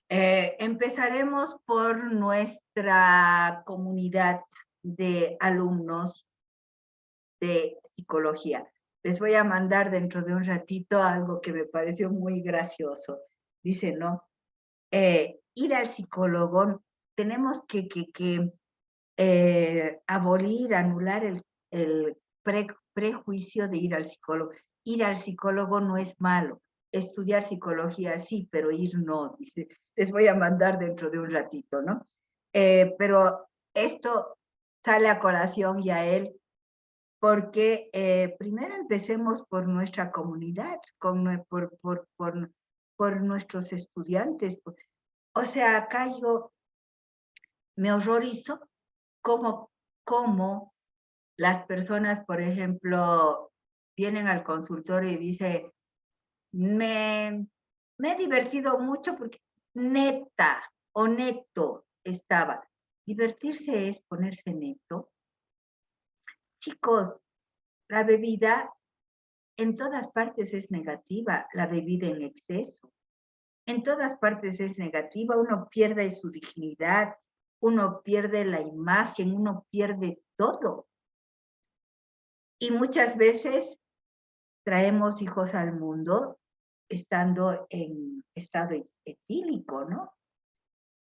Empezaremos por nuestra comunidad de alumnos de psicología. Les voy a mandar dentro de un ratito algo que me pareció muy gracioso. Dice, ¿no? Ir al psicólogo, tenemos que abolir, anular el prejuicio de ir al psicólogo. Ir al psicólogo no es malo. Estudiar psicología sí, pero ir no, dice. Les voy a mandar dentro de un ratito, ¿no? Pero esto sale a colación y a él porque primero empecemos por nuestra comunidad, por nuestros estudiantes. O sea, acá yo me horrorizo cómo las personas, por ejemplo, vienen al consultorio y dicen, me he divertido mucho porque neta o neto estaba. Divertirse es ponerse neto. Chicos, la bebida en todas partes es negativa, la bebida en exceso. En todas partes es negativa, uno pierde su dignidad, uno pierde la imagen, uno pierde todo. Y muchas veces traemos hijos al mundo estando en estado etílico, ¿no?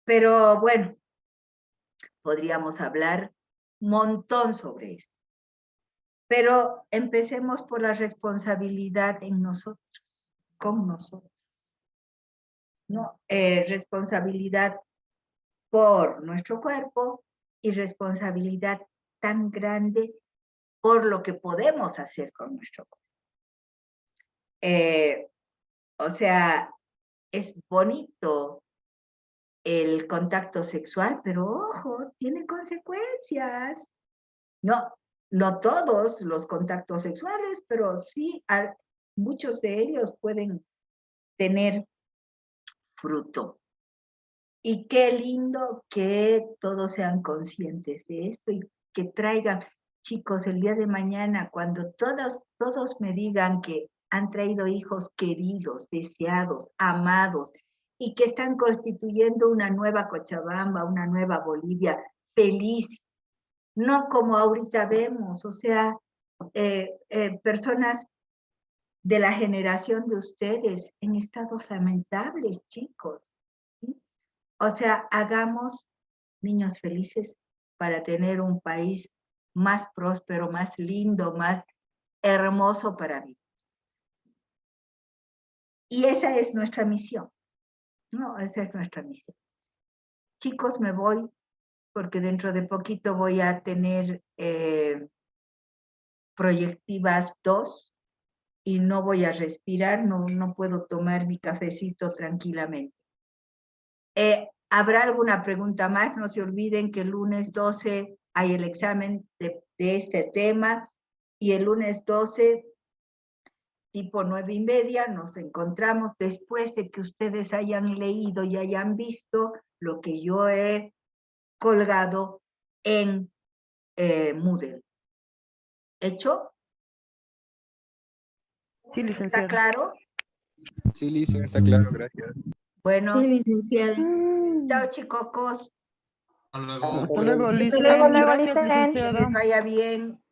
Pero bueno, podríamos hablar un montón sobre esto. Pero empecemos por la responsabilidad en nosotros, con nosotros. ¿No? Responsabilidad por nuestro cuerpo y responsabilidad tan grande por lo que podemos hacer con nuestro cuerpo. O sea, es bonito el contacto sexual, pero ojo, tiene consecuencias. No, no todos los contactos sexuales, pero sí muchos de ellos pueden tener fruto. Y qué lindo que todos sean conscientes de esto y que traigan, chicos, el día de mañana, cuando todos me digan que han traído hijos queridos, deseados, amados, y que están constituyendo una nueva Cochabamba, una nueva Bolivia feliz, no como ahorita vemos, o sea, personas de la generación de ustedes en estados lamentables, chicos. ¿Sí? O sea, hagamos niños felices para tener un país más próspero, más lindo, más hermoso para vivir. Y esa es nuestra misión, ¿no? Esa es nuestra misión. Chicos, me voy porque dentro de poquito voy a tener proyectivas 2 y no voy a respirar, no puedo tomar mi cafecito tranquilamente. ¿Habrá alguna pregunta más? No se olviden que el lunes 12 hay el examen de este tema y el lunes 12, tipo 9:30, nos encontramos después de que ustedes hayan leído y hayan visto lo que yo he colgado en Moodle. ¿Hecho? Sí, ¿Está licenciada. claro? Sí, licenciada, está claro, gracias. Bueno, Sí, licenciada. chao chicos. Hasta luego. Hasta luego, Que Licen. les Gracias, que licenciada. les vaya bien.